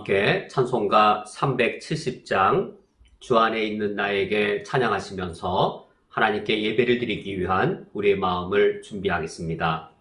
함께 찬송가 370장 주 안에 있는 나에게 찬양하시면서 하나님께 예배를 드리기 위한 우리의 마음을 준비하겠습니다.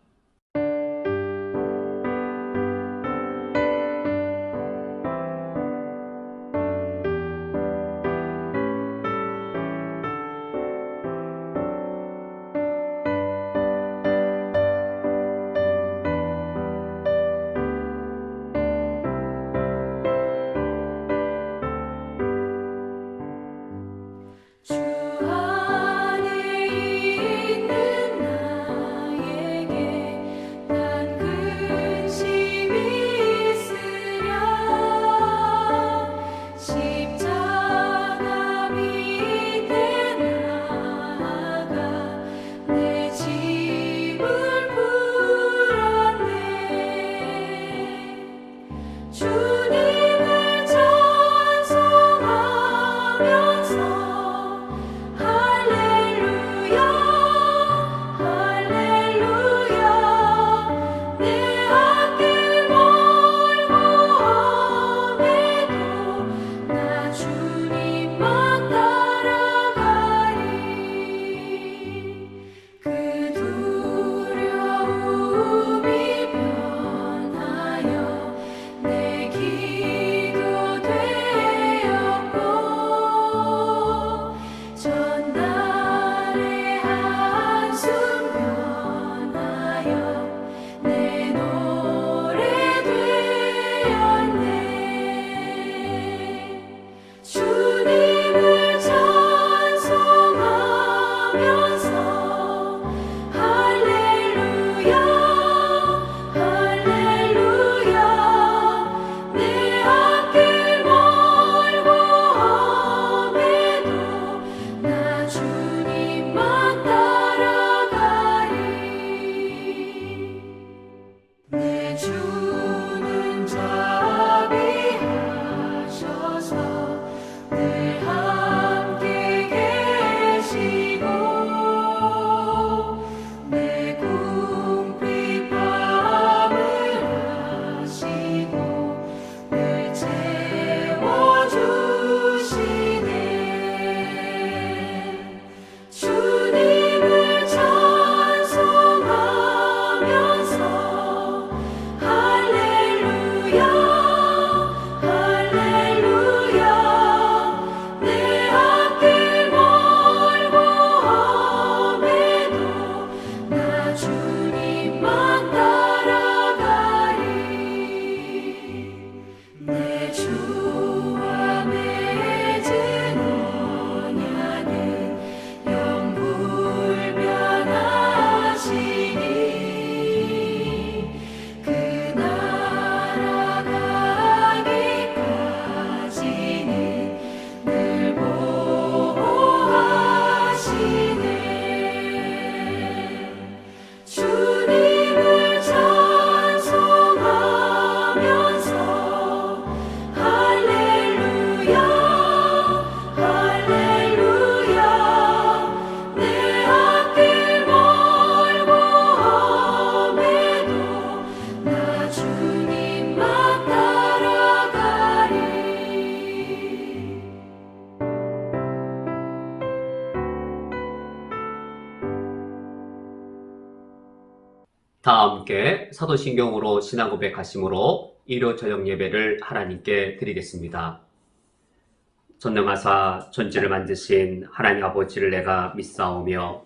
다 함께 사도신경으로 신앙 고백하심으로 일요 저녁 예배를 하나님께 드리겠습니다. 전능하사 천지를 만드신 하나님 아버지를 내가 믿사오며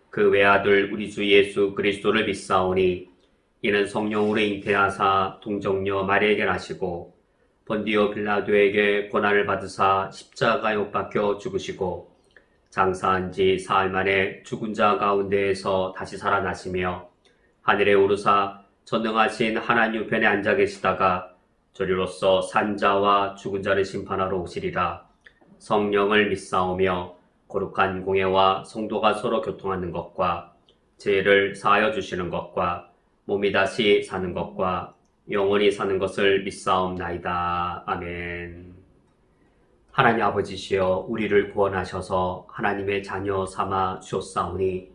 그 외아들 우리 주 예수 그리스도를 믿사오니 이는 성령으로 잉태하사 동정녀 마리아에게 나시고 본디오 빌라도에게 고난을 받으사 십자가에 못 박혀 죽으시고 장사한 지 사흘 만에 죽은 자 가운데에서 다시 살아나시며 하늘에 오르사 전능하신 하나님 우편에 앉아 계시다가 저리로서 산자와 죽은 자를 심판하러 오시리라. 성령을 믿사오며 거룩한 공예와 성도가 서로 교통하는 것과 죄를 사하여 주시는 것과 몸이 다시 사는 것과 영원히 사는 것을 믿사옵나이다. 아멘. 하나님 아버지시여 우리를 구원하셔서 하나님의 자녀 삼아 주셨사오니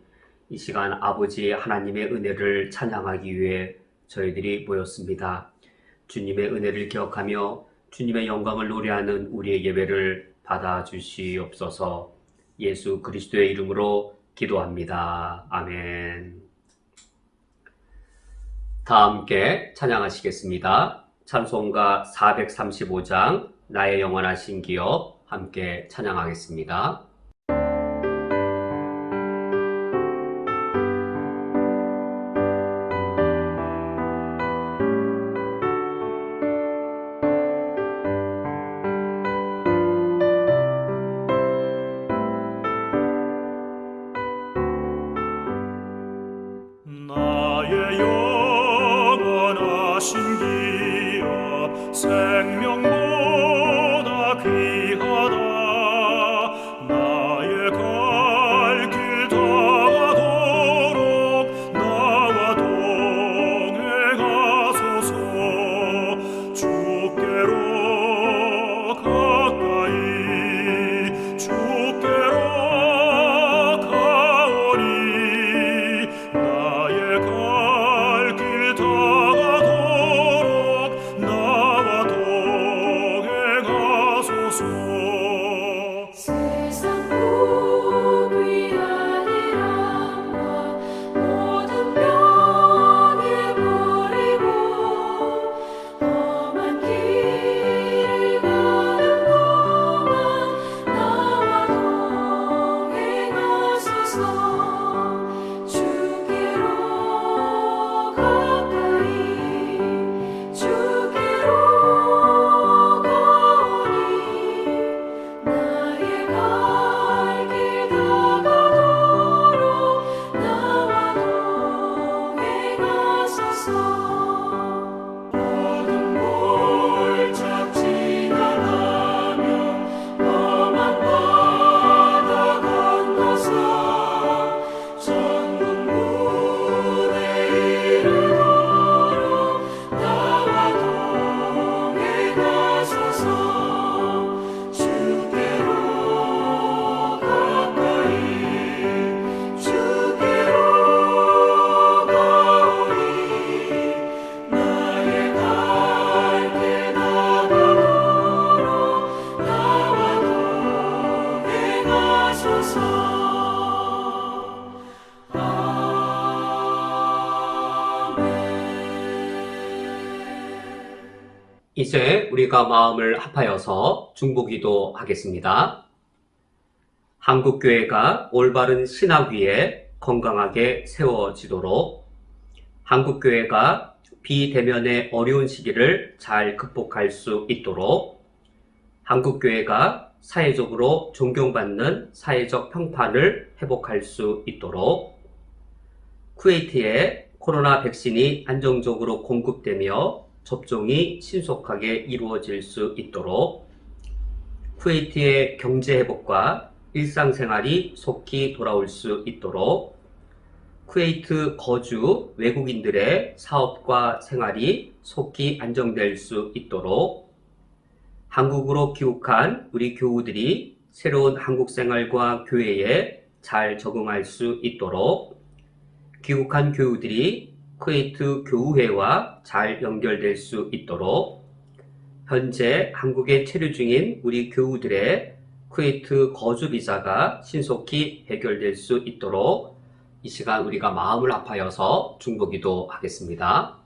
이 시간 아버지 하나님의 은혜를 찬양하기 위해 저희들이 모였습니다. 주님의 은혜를 기억하며 주님의 영광을 노래하는 우리의 예배를 받아주시옵소서. 예수 그리스도의 이름으로 기도합니다. 아멘. 다 함께 찬양하시겠습니다. 찬송가 435장 나의 영원하신 기업 함께 찬양하겠습니다. 나의 영원하신 기업 생명보다 귀하다. 나의 갈 길 다가도록 나와 동행하소서. 주께로 가까이 주께로 가오니 나의 갈 길 다가도록 나와 동행하소서. 세상 복 위한 일함과 모든 명예 버리고 험한 길을 가는 동안 나와 동행하소서. 주께로 가까이 주께로 가오니 나의 갈 길 다가도록 나와 동행하소서. 어둠 골짝 지나가며 험한 바다 건너서 천국 문에 이르도록 나와 동행하소서. 주께로 가까이 주께로 가오니 나의 갈 길 다가도록 나와 동행하소서. 이제 우리가 마음을 합하여서 중보기도 하겠습니다. 한국교회가 올바른 신학 위에 건강하게 세워지도록, 한국교회가 비대면의 어려운 시기를 잘 극복할 수 있도록, 한국교회가 사회적으로 존경받는 사회적 평판을 회복할 수 있도록, 쿠웨이트에 코로나 백신이 안정적으로 공급되며 접종이 신속하게 이루어질 수 있도록, 쿠웨이트의 경제 회복과 일상생활이 속히 돌아올 수 있도록, 쿠웨이트 거주 외국인들의 사업과 생활이 속히 안정될 수 있도록, 한국으로 귀국한 우리 교우들이 새로운 한국 생활과 교회에 잘 적응할 수 있도록, 귀국한 교우들이 쿠웨이트 교우회와 잘 연결될 수 있도록, 현재 한국에 체류 중인 우리 교우들의 쿠웨이트 거주 비자가 신속히 해결될 수 있도록 이 시간 우리가 마음을 합하여서 중보기도 하겠습니다.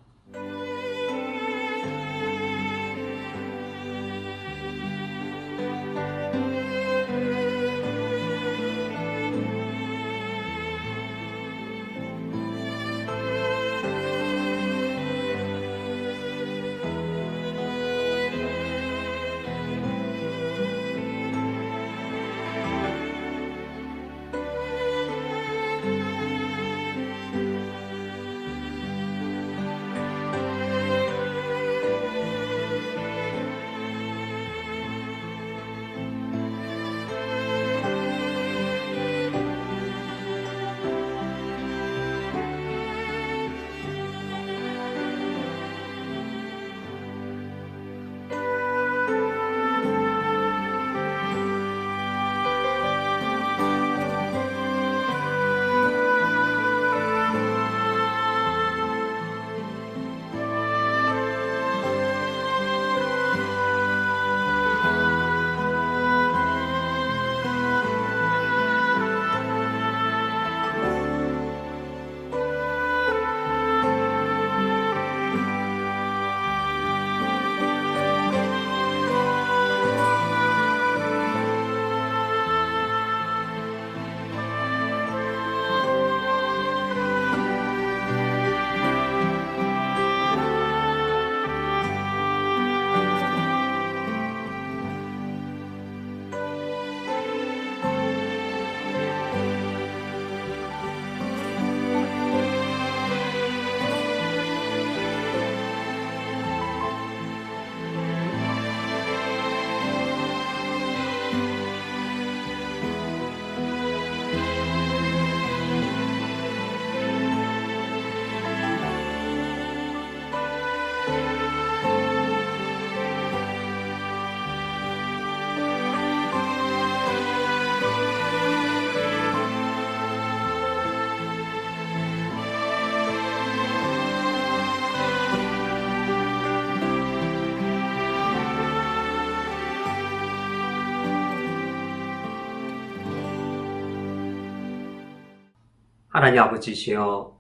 하나님 아버지시여,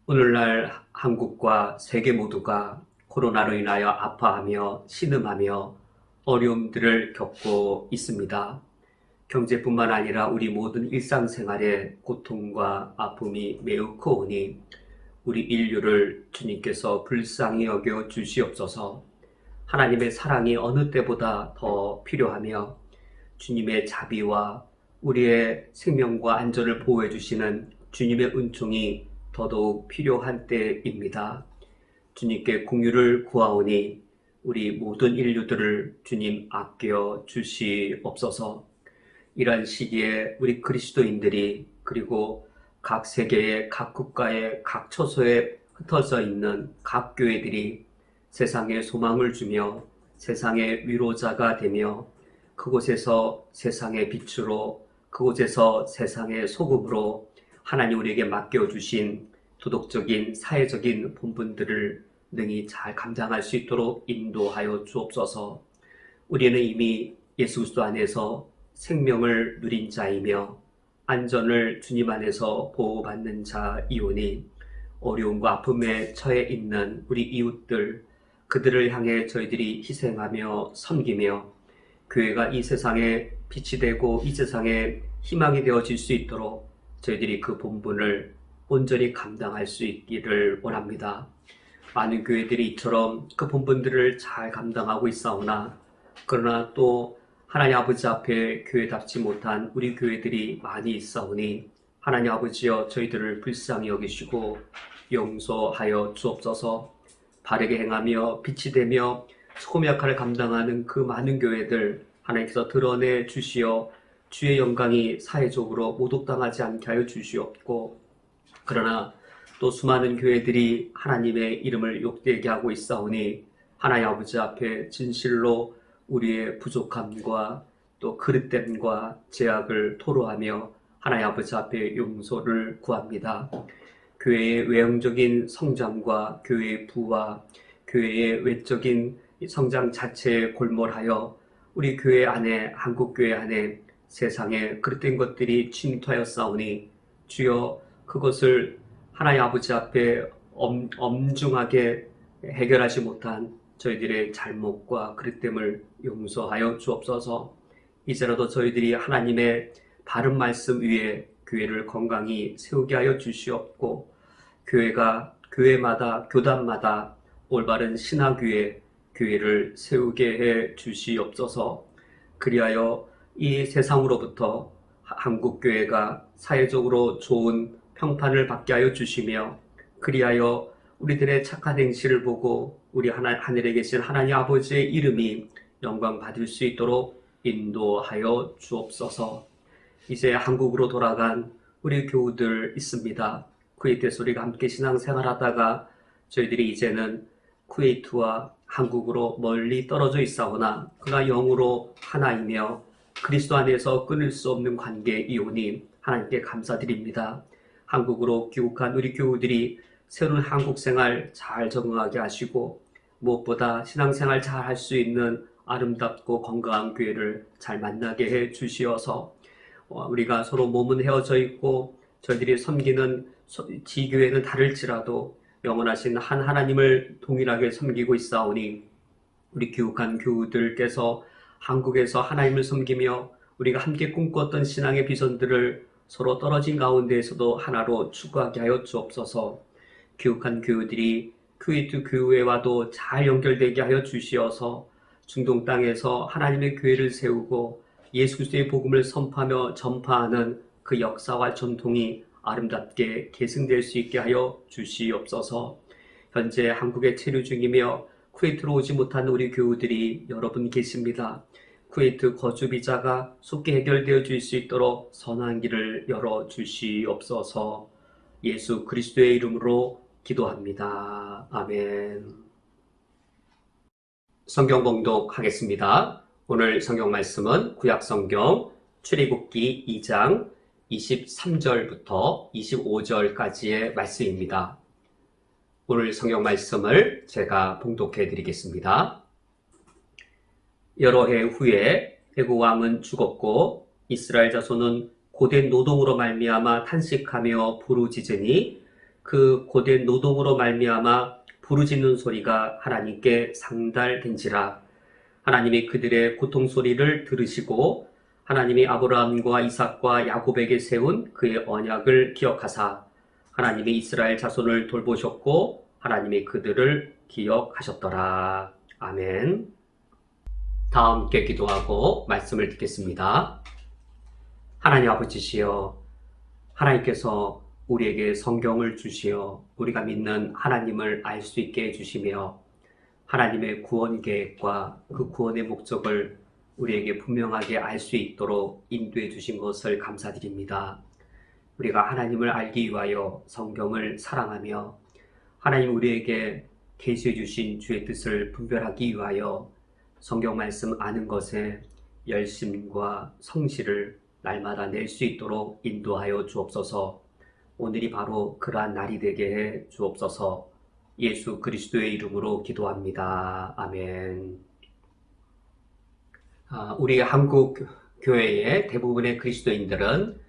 오늘날 한국과 세계 모두가 코로나로 인하여 아파하며 신음하며 어려움들을 겪고 있습니다. 경제뿐만 아니라 우리 모든 일상생활에 고통과 아픔이 매우 크오니 우리 인류를 주님께서 불쌍히 여겨 주시옵소서. 하나님의 사랑이 어느 때보다 더 필요하며 주님의 자비와 우리의 생명과 안전을 보호해 주시는 주님의 은총이 더더욱 필요한 때입니다. 주님께 긍휼을 구하오니 우리 모든 인류들을 주님 아껴 주시옵소서. 이러한 시기에 우리 그리스도인들이 그리고 각 세계의 각 국가의 각 처소에 흩어져 있는 각 교회들이 세상에 소망을 주며 세상의 위로자가 되며 그곳에서 세상의 빛으로 그곳에서 세상의 소금으로 하나님 우리에게 맡겨주신 도덕적인 사회적인 본분들을 능히 잘 감당할 수 있도록 인도하여 주옵소서. 우리는 이미 예수 그리스도 안에서 생명을 누린 자이며 안전을 주님 안에서 보호받는 자이오니 어려움과 아픔에 처해 있는 우리 이웃들, 그들을 향해 저희들이 희생하며 섬기며 교회가 이 세상에 빛이 되고 이 세상에 희망이 되어질 수 있도록 저희들이 그 본분을 온전히 감당할 수 있기를 원합니다. 많은 교회들이 이처럼 그 본분들을 잘 감당하고 있사오나 그러나 또 하나님 아버지 앞에 교회답지 못한 우리 교회들이 많이 있사오니 하나님 아버지여 저희들을 불쌍히 여기시고 용서하여 주옵소서. 바르게 행하며 빛이 되며 소금 역할을 감당하는 그 많은 교회들 하나님께서 드러내 주시어 주의 영광이 사회적으로 모독당하지 않게 하여 주시옵고, 그러나 또 수많은 교회들이 하나님의 이름을 욕되게 하고 있사오니 하나님 아버지 앞에 진실로 우리의 부족함과 또 그릇됨과 죄악을 토로하며 하나님 아버지 앞에 용서를 구합니다. 교회의 외형적인 성장과 교회의 부와 교회의 외적인 성장 자체에 골몰하여 우리 교회 안에, 한국 교회 안에 세상에 그릇된 것들이 침투하였사오니 주여 그것을 하나님 아버지 앞에 엄중하게 해결하지 못한 저희들의 잘못과 그릇됨을 용서하여 주옵소서. 이제라도 저희들이 하나님의 바른 말씀 위에 교회를 건강히 세우게 하여 주시옵고, 교회마다 교단마다 올바른 신학 위에 교회를 세우게 해 주시옵소서. 그리하여 이 세상으로부터 한국 교회가 사회적으로 좋은 평판을 받게 하여 주시며, 그리하여 우리들의 착한 행실을 보고 우리 하늘에 계신 하나님 아버지의 이름이 영광 받을 수 있도록 인도하여 주옵소서. 이제 한국으로 돌아간 우리 교우들 있습니다. 쿠웨이트에서 우리가 함께 신앙생활하다가 저희들이 이제는 쿠웨이트와 한국으로 멀리 떨어져 있사오나 그러나 영으로 하나이며 그리스도 안에서 끊을 수 없는 관계이오니 하나님께 감사드립니다. 한국으로 귀국한 우리 교우들이 새로운 한국 생활 잘 적응하게 하시고 무엇보다 신앙생활 잘 할 수 있는 아름답고 건강한 교회를 잘 만나게 해 주시어서 우리가 서로 몸은 헤어져 있고 저희들이 섬기는 지교회는 다를지라도 영원하신 한 하나님을 동일하게 섬기고 있사오니 우리 귀국한 교우들께서 한국에서 하나님을 섬기며 우리가 함께 꿈꿨던 신앙의 비전들을 서로 떨어진 가운데에서도 하나로 추구하게 하여 주옵소서. 귀국한 교우들이 쿠웨이트 교회와도 잘 연결되게 하여 주시어서 중동 땅에서 하나님의 교회를 세우고 예수 그리스도의 복음을 선포하며 전파하는 그 역사와 전통이 아름답게 계승될 수 있게 하여 주시옵소서. 현재 한국에 체류 중이며 쿠웨이트로 오지 못한 우리 교우들이 여러분 계십니다. 쿠웨이트 거주 비자가 속히 해결되어 줄 수 있도록 선한 길을 열어 주시옵소서. 예수 그리스도의 이름으로 기도합니다. 아멘. 성경 봉독하겠습니다. 오늘 성경 말씀은 구약성경 출애굽기 2장 23절부터 25절까지의 말씀입니다. 오늘 성경 말씀을 제가 봉독해 드리겠습니다. 여러 해 후에 애굽 왕은 죽었고 이스라엘 자손은 고된 노동으로 말미암아 탄식하며 부르짖으니 그 고된 노동으로 말미암아 부르짖는 소리가 하나님께 상달된지라. 하나님이 그들의 고통 소리를 들으시고 하나님이 아브라함과 이삭과 야곱에게 세운 그의 언약을 기억하사 하나님이 이스라엘 자손을 돌보셨고 하나님이 그들을 기억하셨더라. 아멘. 다 함께 기도하고 말씀을 듣겠습니다. 하나님 아버지시여, 하나님께서 우리에게 성경을 주시어 우리가 믿는 하나님을 알 수 있게 해주시며 하나님의 구원 계획과 그 구원의 목적을 우리에게 분명하게 알 수 있도록 인도해 주신 것을 감사드립니다. 우리가 하나님을 알기 위하여 성경을 사랑하며 하나님 우리에게 계시해 주신 주의 뜻을 분별하기 위하여 성경 말씀 아는 것에 열심과 성실을 날마다 낼 수 있도록 인도하여 주옵소서. 오늘이 바로 그러한 날이 되게 해 주옵소서. 예수 그리스도의 이름으로 기도합니다. 아멘. 우리 한국 교회의 대부분의 그리스도인들은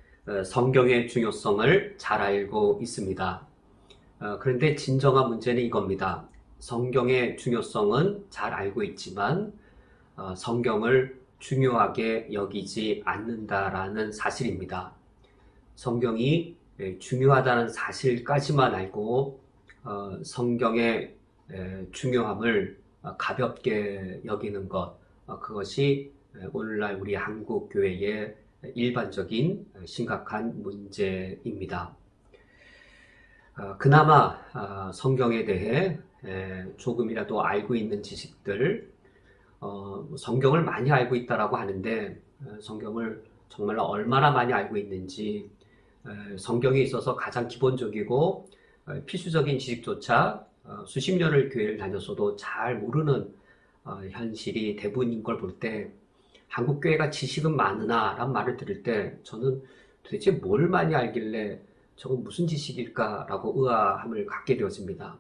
성경의 중요성을 잘 알고 있습니다. 그런데 진정한 문제는 이겁니다. 성경의 중요성은 잘 알고 있지만 성경을 중요하게 여기지 않는다라는 사실입니다. 성경이 중요하다는 사실까지만 알고 성경의 중요함을 가볍게 여기는 것, 그것이 오늘날 우리 한국 교회의 일반적인 심각한 문제입니다. 그나마 성경에 대해 조금이라도 알고 있는 지식들, 성경을 많이 알고 있다라고 하는데 성경을 정말로 얼마나 많이 알고 있는지, 성경에 있어서 가장 기본적이고 필수적인 지식조차 수십 년을 교회를 다녔어도 잘 모르는 현실이 대부분인 걸 볼 때, 한국 교회가 지식은 많으나 라는 말을 들을 때 저는 도대체 뭘 많이 알길래 저건 무슨 지식일까 라고 의아함을 갖게 되었습니다.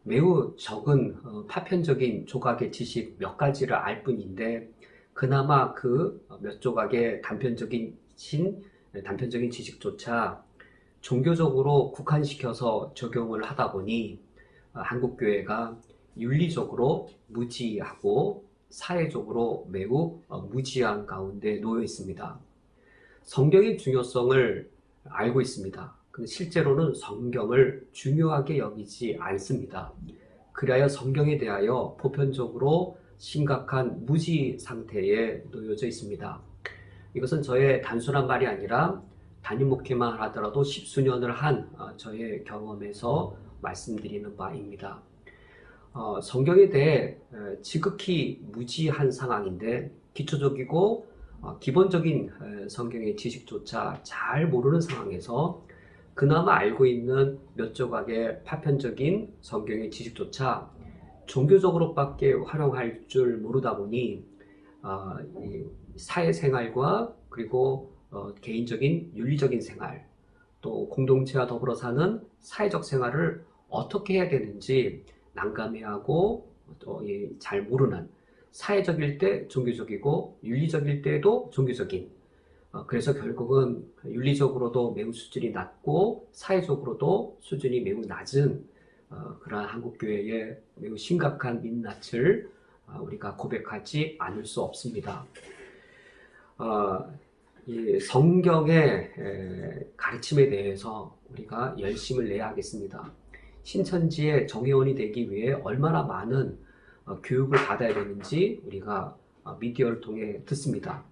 매우 적은 파편적인 조각의 지식 몇 가지를 알 뿐인데 그나마 그 몇 조각의 단편적인 지식조차 종교적으로 국한시켜서 적용을 하다 보니 한국 교회가 윤리적으로 무지하고 사회적으로 매우 무지한 가운데 놓여 있습니다. 성경의 중요성을 알고 있습니다. 근데 실제로는 성경을 중요하게 여기지 않습니다. 그리하여 성경에 대하여 보편적으로 심각한 무지 상태에 놓여져 있습니다. 이것은 저의 단순한 말이 아니라 단임 목회만 하더라도 십수년을 한 저의 경험에서 말씀드리는 바입니다. 성경에 대해 지극히 무지한 상황인데 기초적이고 기본적인 성경의 지식조차 잘 모르는 상황에서 그나마 알고 있는 몇 조각의 파편적인 성경의 지식조차 종교적으로밖에 활용할 줄 모르다 보니 사회생활과 그리고 개인적인 윤리적인 생활, 또 공동체와 더불어 사는 사회적 생활을 어떻게 해야 되는지 난감해하고 또 잘 모르는, 사회적일 때 종교적이고 윤리적일 때도 종교적인, 그래서 결국은 윤리적으로도 매우 수준이 낮고 사회적으로도 수준이 매우 낮은 그러한 한국교회의 매우 심각한 민낯을 우리가 고백하지 않을 수 없습니다. 이 성경의 가르침에 대해서 우리가 열심을 내야 하겠습니다. 신천지의 정회원이 되기 위해 얼마나 많은 교육을 받아야 되는지 우리가 미디어를 통해 듣습니다.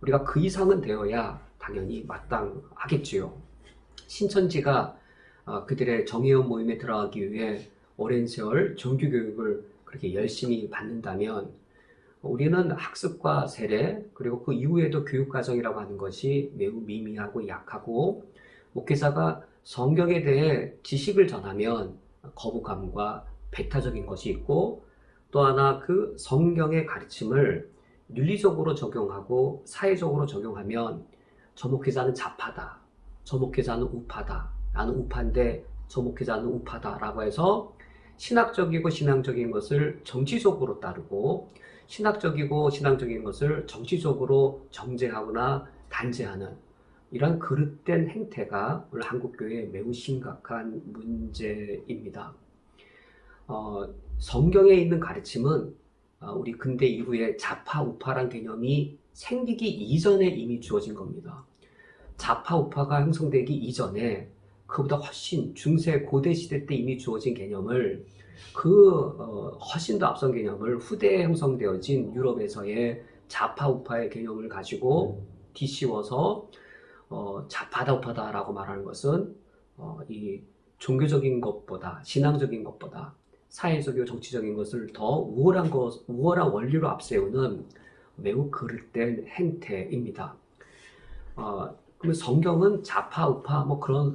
우리가 그 이상은 되어야 당연히 마땅하겠지요. 신천지가 그들의 정회원 모임에 들어가기 위해 오랜 세월 정규교육을 그렇게 열심히 받는다면 우리는 학습과 세례 그리고 그 이후에도 교육과정이라고 하는 것이 매우 미미하고 약하고, 목회자가 성경에 대해 지식을 전하면 거부감과 배타적인 것이 있고, 또 하나 그 성경의 가르침을 윤리적으로 적용하고 사회적으로 적용하면 저 목회자는 좌파다, 저 목회자는 우파다, 나는 우파인데 저 목회자는 우파다 라고 해서 신학적이고 신앙적인 것을 정치적으로 따르고 신학적이고 신앙적인 것을 정치적으로 정죄하거나 단죄하는 이런 그릇된 행태가 오늘 한국교회에 매우 심각한 문제입니다. 성경에 있는 가르침은 우리 근대 이후에 좌파, 우파란 개념이 생기기 이전에 이미 주어진 겁니다. 좌파, 우파가 형성되기 이전에 그보다 훨씬 중세, 고대 시대 때 이미 주어진 개념을 훨씬 더 앞선 개념을 후대에 형성되어진 유럽에서의 좌파, 우파의 개념을 가지고 뒤씌워서 좌파다, 우파다라고 말하는 것은 이 종교적인 것보다, 신앙적인 것보다 사회적이고 정치적인 것을 더 우월한 원리로 앞세우는 매우 그릇된 행태입니다. 그러면 성경은 좌파, 우파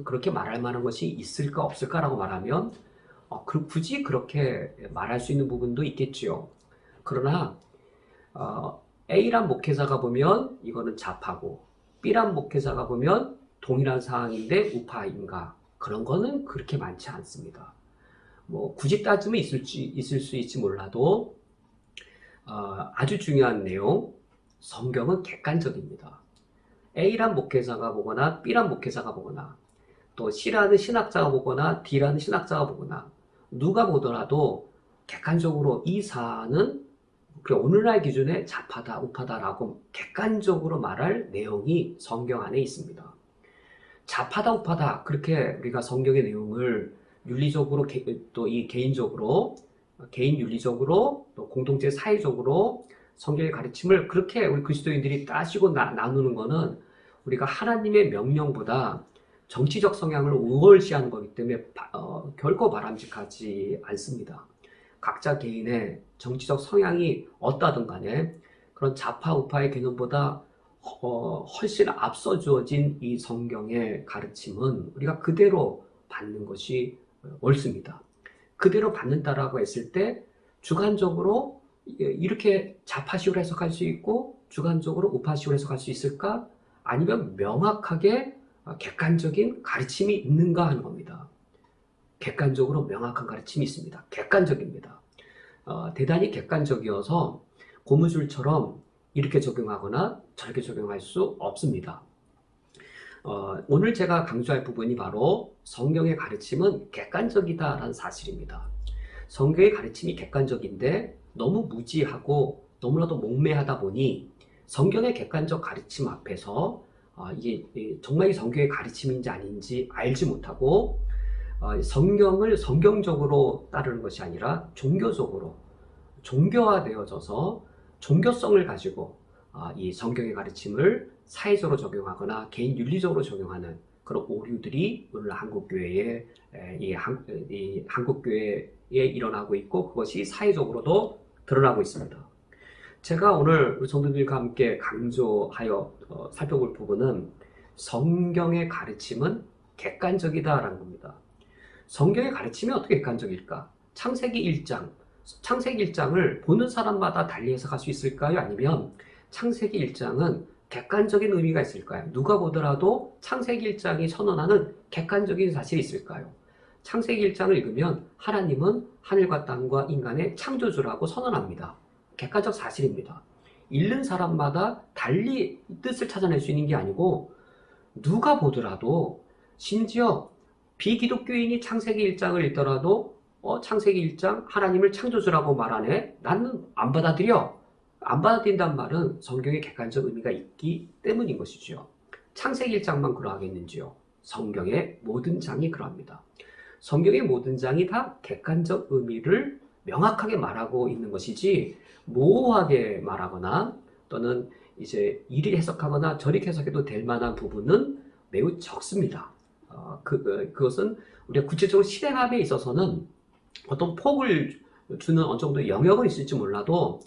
그렇게 말할 만한 것이 있을까 없을까라고 말하면 굳이 그렇게 말할 수 있는 부분도 있겠지요. 그러나 A란 목회자가 보면 이거는 좌파고 B란 목회자가 보면 동일한 상황인데 우파인가? 그런 거는 그렇게 많지 않습니다. 굳이 따지면 있을 수 있지 몰라도 아주 중요한 내용, 성경은 객관적입니다. A란 목회자가 보거나 B란 목회자가 보거나 또 C라는 신학자가 보거나 D라는 신학자가 보거나 누가 보더라도 객관적으로 이 사안은 오늘날 기준에 좌파다, 우파다라고 객관적으로 말할 내용이 성경 안에 있습니다. 좌파다, 우파다 그렇게 우리가 성경의 내용을 윤리적으로 또 이 개인적으로, 개인 윤리적으로 또 공동체 사회적으로 성경의 가르침을 그렇게 우리 그리스도인들이 따지고 나누는 것은 우리가 하나님의 명령보다 정치적 성향을 우월시하는 거기 때문에 결코 바람직하지 않습니다. 각자 개인의 정치적 성향이 어떠든 간에 그런 좌파 우파의 개념보다 훨씬 앞서 주어진 이 성경의 가르침은 우리가 그대로 받는 것이 옳습니다. 그대로 받는다라고 했을 때 주관적으로 이렇게 좌파식으로 해석할 수 있고 주관적으로 우파식으로 해석할 수 있을까? 아니면 명확하게 객관적인 가르침이 있는가 하는 겁니다. 객관적으로 명확한 가르침이 있습니다. 객관적입니다. 대단히 객관적이어서 고무줄처럼 이렇게 적용하거나 저렇게 적용할 수 없습니다. 오늘 제가 강조할 부분이 바로 성경의 가르침은 객관적이다라는 사실입니다. 성경의 가르침이 객관적인데 너무 무지하고 너무나도 목매하다 보니 성경의 객관적 가르침 앞에서 이게 정말 이 성경의 가르침인지 아닌지 알지 못하고 성경을 성경적으로 따르는 것이 아니라 종교적으로 종교화되어져서 종교성을 가지고 이 성경의 가르침을 사회적으로 적용하거나 개인 윤리적으로 적용하는 그런 오류들이 오늘 한국교회에 한국교회에 일어나고 있고 그것이 사회적으로도 드러나고 있습니다. 제가 오늘 우리 성도들과 함께 강조하여 살펴볼 부분은 성경의 가르침은 객관적이다라는 겁니다. 성경의 가르침이 어떻게 객관적일까? 창세기 1장을 보는 사람마다 달리 해석할 수 있을까요? 아니면 창세기 1장은 객관적인 의미가 있을까요? 누가 보더라도 창세기 1장이 선언하는 객관적인 사실이 있을까요? 창세기 1장을 읽으면 하나님은 하늘과 땅과 인간의 창조주라고 선언합니다. 객관적 사실입니다. 읽는 사람마다 달리 뜻을 찾아낼 수 있는 게 아니고 누가 보더라도 심지어 비기독교인이 창세기 1장을 읽더라도 창세기 1장 하나님을 창조주라고 말하네? 나는 안 받아들여. 안 받아들인다는 말은 성경에 객관적 의미가 있기 때문인 것이죠. 창세기 1장만 그러하겠는지요? 성경의 모든 장이 그러합니다. 성경의 모든 장이 다 객관적 의미를 명확하게 말하고 있는 것이지 모호하게 말하거나 또는 이제 이리 해석하거나 저리 해석해도 될 만한 부분은 매우 적습니다. 그것은 우리가 구체적으로 실행함에 있어서는 어떤 폭을 주는 어느 정도의 영역은 있을지 몰라도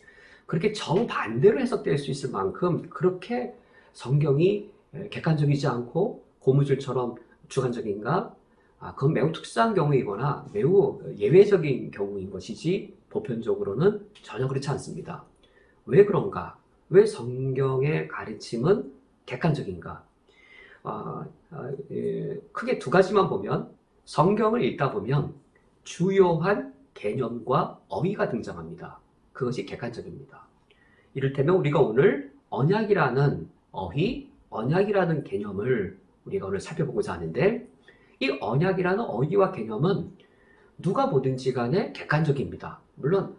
그렇게 정반대로 해석될 수 있을 만큼 그렇게 성경이 객관적이지 않고 고무줄처럼 주관적인가? 그건 매우 특수한 경우이거나 매우 예외적인 경우인 것이지 보편적으로는 전혀 그렇지 않습니다. 왜 그런가? 왜 성경의 가르침은 객관적인가? 크게 두 가지만 보면 성경을 읽다 보면 주요한 개념과 어휘가 등장합니다. 그것이 객관적입니다. 이를테면 우리가 오늘 언약이라는 어휘 언약이라는 개념을 우리가 오늘 살펴보고자 하는데, 이 언약이라는 어휘와 개념은 누가 보든지 간에 객관적입니다. 물론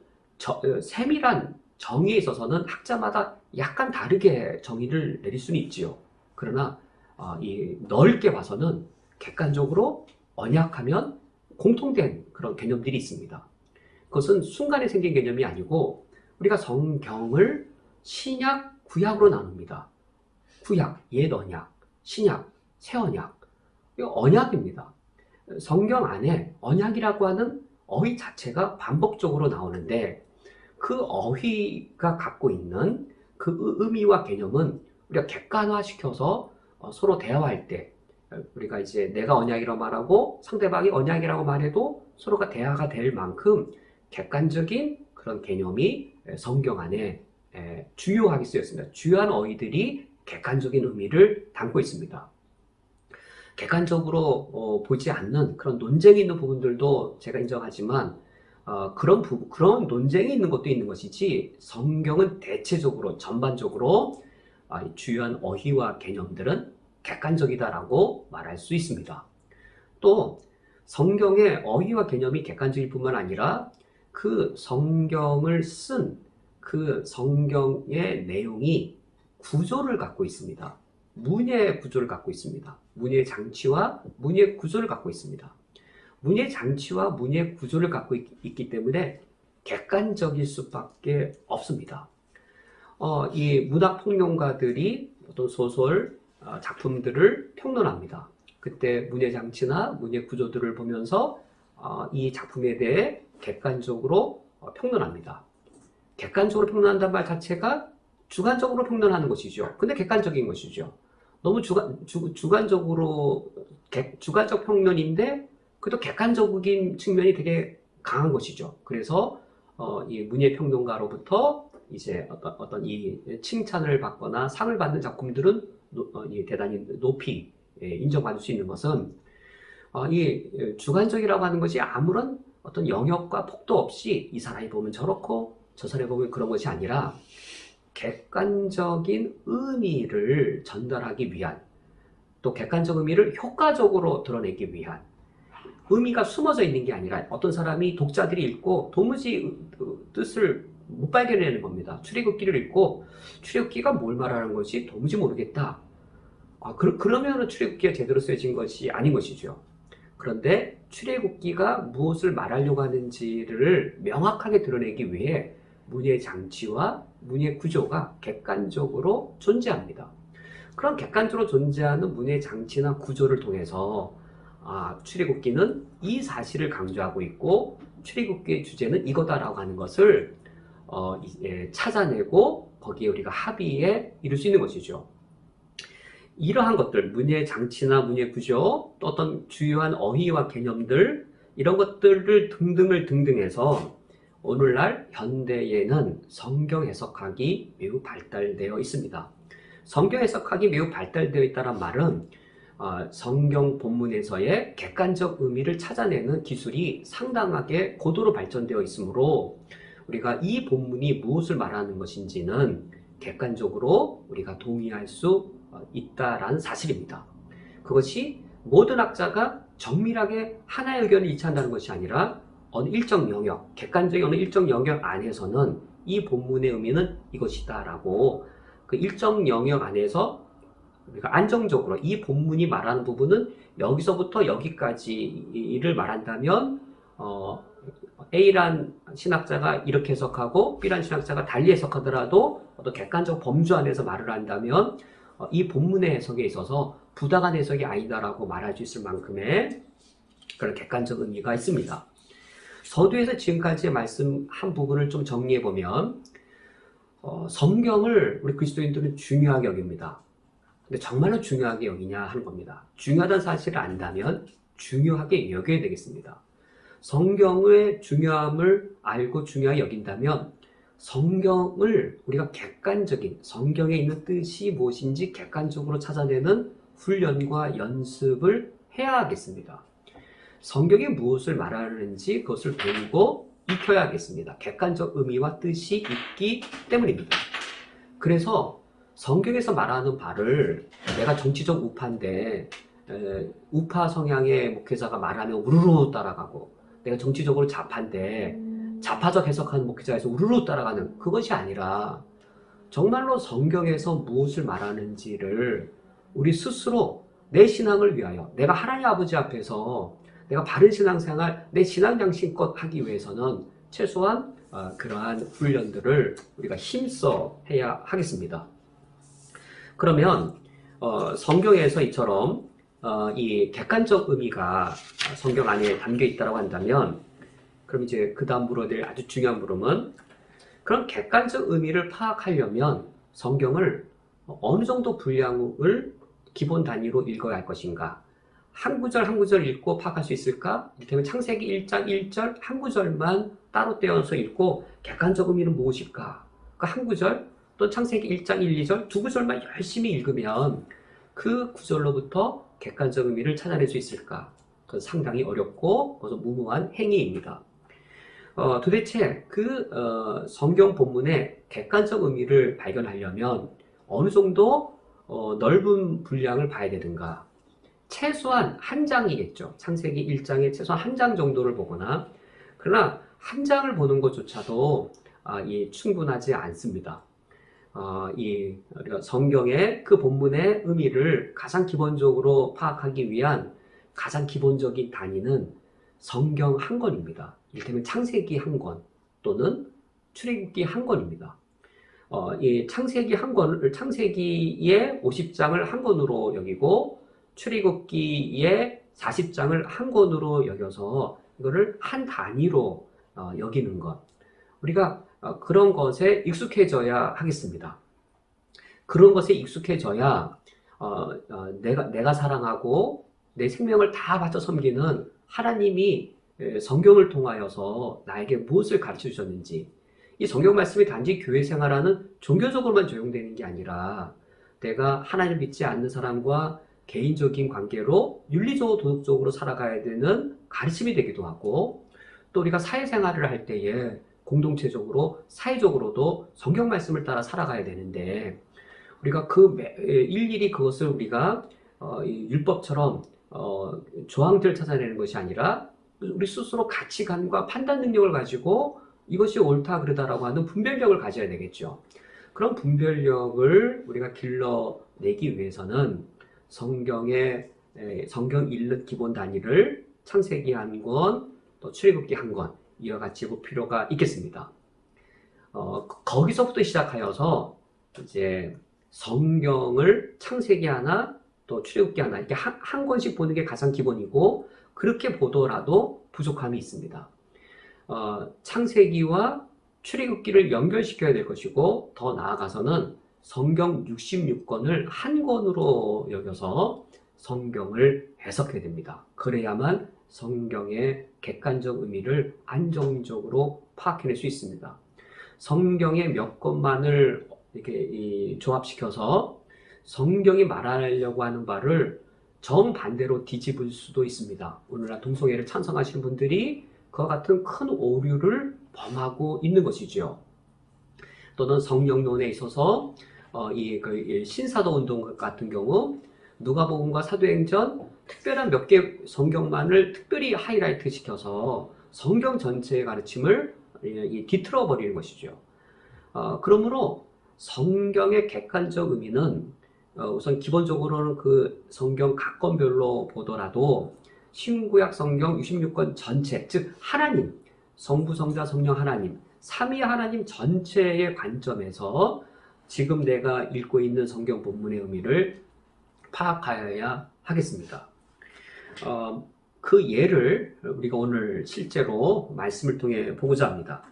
세밀한 정의에 있어서는 학자마다 약간 다르게 정의를 내릴 수는 있지요. 그러나 이 넓게 봐서는 객관적으로 언약하면 공통된 그런 개념들이 있습니다. 그것은 순간에 생긴 개념이 아니고 우리가 성경을 신약, 구약으로 나눕니다. 구약, 옛 언약, 신약, 새 언약. 이거 언약입니다. 성경 안에 언약이라고 하는 어휘 자체가 반복적으로 나오는데, 그 어휘가 갖고 있는 그 의미와 개념은 우리가 객관화시켜서 서로 대화할 때, 우리가 이제 내가 언약이라고 말하고 상대방이 언약이라고 말해도 서로가 대화가 될 만큼 객관적인 그런 개념이 성경 안에 주요하게 쓰였습니다. 주요한 어휘들이 객관적인 의미를 담고 있습니다. 객관적으로 보지 않는 그런 논쟁이 있는 부분들도 제가 인정하지만, 그런 논쟁이 있는 것도 있는 것이지, 성경은 대체적으로 전반적으로 주요한 어휘와 개념들은 객관적이다라고 말할 수 있습니다. 또 성경의 어휘와 개념이 객관적일 뿐만 아니라 그 성경을 쓴 그 성경의 내용이 구조를 갖고 있습니다. 문예 구조를 갖고 있습니다. 문예 장치와 문예 구조를 갖고 있습니다. 문예 장치와 문예 구조를 갖고 있기 때문에 객관적일 수밖에 없습니다. 이 문학 평론가들이 어떤 소설, 작품들을 평론합니다. 그때 문예 장치나 문예 구조들을 보면서 이 작품에 대해 객관적으로 평론합니다. 객관적으로 평론한다는 말 자체가 주관적으로 평론하는 것이죠. 근데 객관적인 것이죠. 너무 주관적 평론인데 그래도 객관적인 측면이 되게 강한 것이죠. 그래서 이 문예 평론가로부터 이제 어떤 이 칭찬을 받거나 상을 받는 작품들은 대단히 높이 인정받을 수 있는 것은, 이 주관적이라고 하는 것이 아무런 어떤 영역과 폭도 없이 이 사람이 보면 저렇고 저 사람이 보면 그런 것이 아니라 객관적인 의미를 전달하기 위한, 또 객관적 의미를 효과적으로 드러내기 위한, 의미가 숨어져 있는 게 아니라 어떤 사람이 독자들이 읽고 도무지 뜻을 못 발견해내는 겁니다. 출애굽기를 읽고 출애굽기가 뭘 말하는 것이 도무지 모르겠다. 그러면 출애굽기가 제대로 쓰여진 것이 아닌 것이죠. 그런데 출애굽기가 무엇을 말하려고 하는지를 명확하게 드러내기 위해 문예 장치와 문예 구조가 객관적으로 존재합니다. 그런 객관적으로 존재하는 문예 장치나 구조를 통해서 출애굽기는 이 사실을 강조하고 있고 출애굽기의 주제는 이거다라고 하는 것을 찾아내고 거기에 우리가 합의에 이룰 수 있는 것이죠. 이러한 것들, 문예 장치나 문예 구조, 또 어떤 주요한 어휘와 개념들, 이런 것들을 등등해서 오늘날 현대에는 성경 해석학이 매우 발달되어 있습니다. 성경 해석학이 매우 발달되어 있다는 말은 성경 본문에서의 객관적 의미를 찾아내는 기술이 상당하게 고도로 발전되어 있으므로 우리가 이 본문이 무엇을 말하는 것인지는 객관적으로 우리가 동의할 수 있다라는 사실입니다. 그것이 모든 학자가 정밀하게 하나의 의견을 일치한다는 것이 아니라 어느 일정 영역, 객관적인 어느 일정 영역 안에서는 이 본문의 의미는 이것이다라고 그 일정 영역 안에서 우리가 안정적으로 이 본문이 말하는 부분은 여기서부터 여기까지를 말한다면 A란 신학자가 이렇게 해석하고 B란 신학자가 달리 해석하더라도 어떤 객관적 범주 안에서 말을 한다면 이 본문의 해석에 있어서 부당한 해석이 아니다라고 말할 수 있을 만큼의 그런 객관적 의미가 있습니다. 서두에서 지금까지 말씀한 부분을 좀 정리해보면 성경을 우리 그리스도인들은 중요하게 여깁니다. 근데 정말로 중요하게 여기냐 하는 겁니다. 중요하다는 사실을 안다면 중요하게 여겨야 되겠습니다. 성경의 중요함을 알고 중요하게 여긴다면 성경을 우리가 객관적인, 성경에 있는 뜻이 무엇인지 객관적으로 찾아내는 훈련과 연습을 해야 하겠습니다. 성경이 무엇을 말하는지 그것을 배우고 익혀야 하겠습니다. 객관적 의미와 뜻이 있기 때문입니다. 그래서 성경에서 말하는 바를 내가 정치적 우파인데 우파 성향의 목회자가 말하면 우르르 따라가고, 내가 정치적으로 좌파인데 좌파적 해석하는 목회자에서 우르르 따라가는 그것이 아니라 정말로 성경에서 무엇을 말하는지를 우리 스스로 내 신앙을 위하여, 내가 하나님 아버지 앞에서 내가 바른 신앙생활, 내 신앙 양심껏 하기 위해서는 최소한 그러한 훈련들을 우리가 힘써 해야 하겠습니다. 그러면 성경에서 이처럼 이 객관적 의미가 성경 안에 담겨 있다고 한다면, 그럼 이제 그 다음 물어야 될 아주 중요한 물음은, 그럼 객관적 의미를 파악하려면 성경을 어느 정도 분량을 기본 단위로 읽어야 할 것인가? 한 구절 한 구절 읽고 파악할 수 있을까? 이를테면 창세기 1장 1절 한 구절만 따로 떼어서 읽고 객관적 의미는 무엇일까? 그 한 구절, 또 창세기 1장 1, 2절 두 구절만 열심히 읽으면 그 구절로부터 객관적 의미를 찾아낼 수 있을까? 그건 상당히 어렵고 그것은 무모한 행위입니다. 도대체 그 성경 본문의 객관적 의미를 발견하려면 어느 정도 넓은 분량을 봐야 되는가? 최소한 한 장이겠죠. 창세기 1장에 최소한 한 장 정도를 보거나, 그러나 한 장을 보는 것조차도 충분하지 않습니다. 우리가 성경의 그 본문의 의미를 가장 기본적으로 파악하기 위한 가장 기본적인 단위는 성경 한 권입니다. 이를테면 창세기 한 권 또는 출애굽기 한 권입니다. 이 창세기 한 권을, 창세기의 50장을 한 권으로 여기고 출애굽기의 40장을 한 권으로 여겨서 이거를 한 단위로 여기는 것, 우리가 그런 것에 익숙해져야 하겠습니다. 그런 것에 익숙해져야 내가 사랑하고 내 생명을 다 바쳐 섬기는 하나님이 성경을 통하여서 나에게 무엇을 가르쳐 주셨는지, 이 성경 말씀이 단지 교회 생활하는 종교적으로만 적용되는 게 아니라 내가 하나님을 믿지 않는 사람과 개인적인 관계로 윤리적으로 도덕적으로 살아가야 되는 가르침이 되기도 하고, 또 우리가 사회생활을 할 때에 공동체적으로 사회적으로도 성경 말씀을 따라 살아가야 되는데, 우리가 일일이 그것을 우리가 율법처럼 조항들을 찾아내는 것이 아니라 우리 스스로 가치관과 판단 능력을 가지고 이것이 옳다 그르다라고 하는 분별력을 가져야 되겠죠. 그런 분별력을 우리가 길러내기 위해서는 성경 읽는 기본 단위를 창세기 한 권, 또 출애굽기 한 권, 이와 같이 볼 필요가 있겠습니다. 거기서부터 시작하여서 이제 성경을 창세기 하나, 또 출애굽기 하나, 이렇게 한 권씩 보는 게 가장 기본이고, 그렇게 보더라도 부족함이 있습니다. 창세기와 출애굽기를 연결시켜야 될 것이고, 더 나아가서는 성경 66권을 한 권으로 여겨서 성경을 해석해야 됩니다. 그래야만 성경의 객관적 의미를 안정적으로 파악해낼 수 있습니다. 성경의 몇 권만을 이렇게 조합시켜서 성경이 말하려고 하는 바를 정반대로 뒤집을 수도 있습니다. 오늘날 동성애를 찬성하시는 분들이 그와 같은 큰 오류를 범하고 있는 것이죠. 또는 성령론에 있어서 신사도 운동 같은 경우 누가복음과 사도행전 특별한 몇 개 성경만을 특별히 하이라이트 시켜서 성경 전체의 가르침을 뒤틀어 버리는 것이죠. 그러므로 성경의 객관적 의미는 우선 기본적으로는 그 성경 각 권별로 보더라도 신구약 성경 66권 전체, 즉 하나님, 성부, 성자, 성령 하나님, 삼위 하나님 전체의 관점에서 지금 내가 읽고 있는 성경 본문의 의미를 파악하여야 하겠습니다. 그 예를 우리가 오늘 실제로 말씀을 통해 보고자 합니다.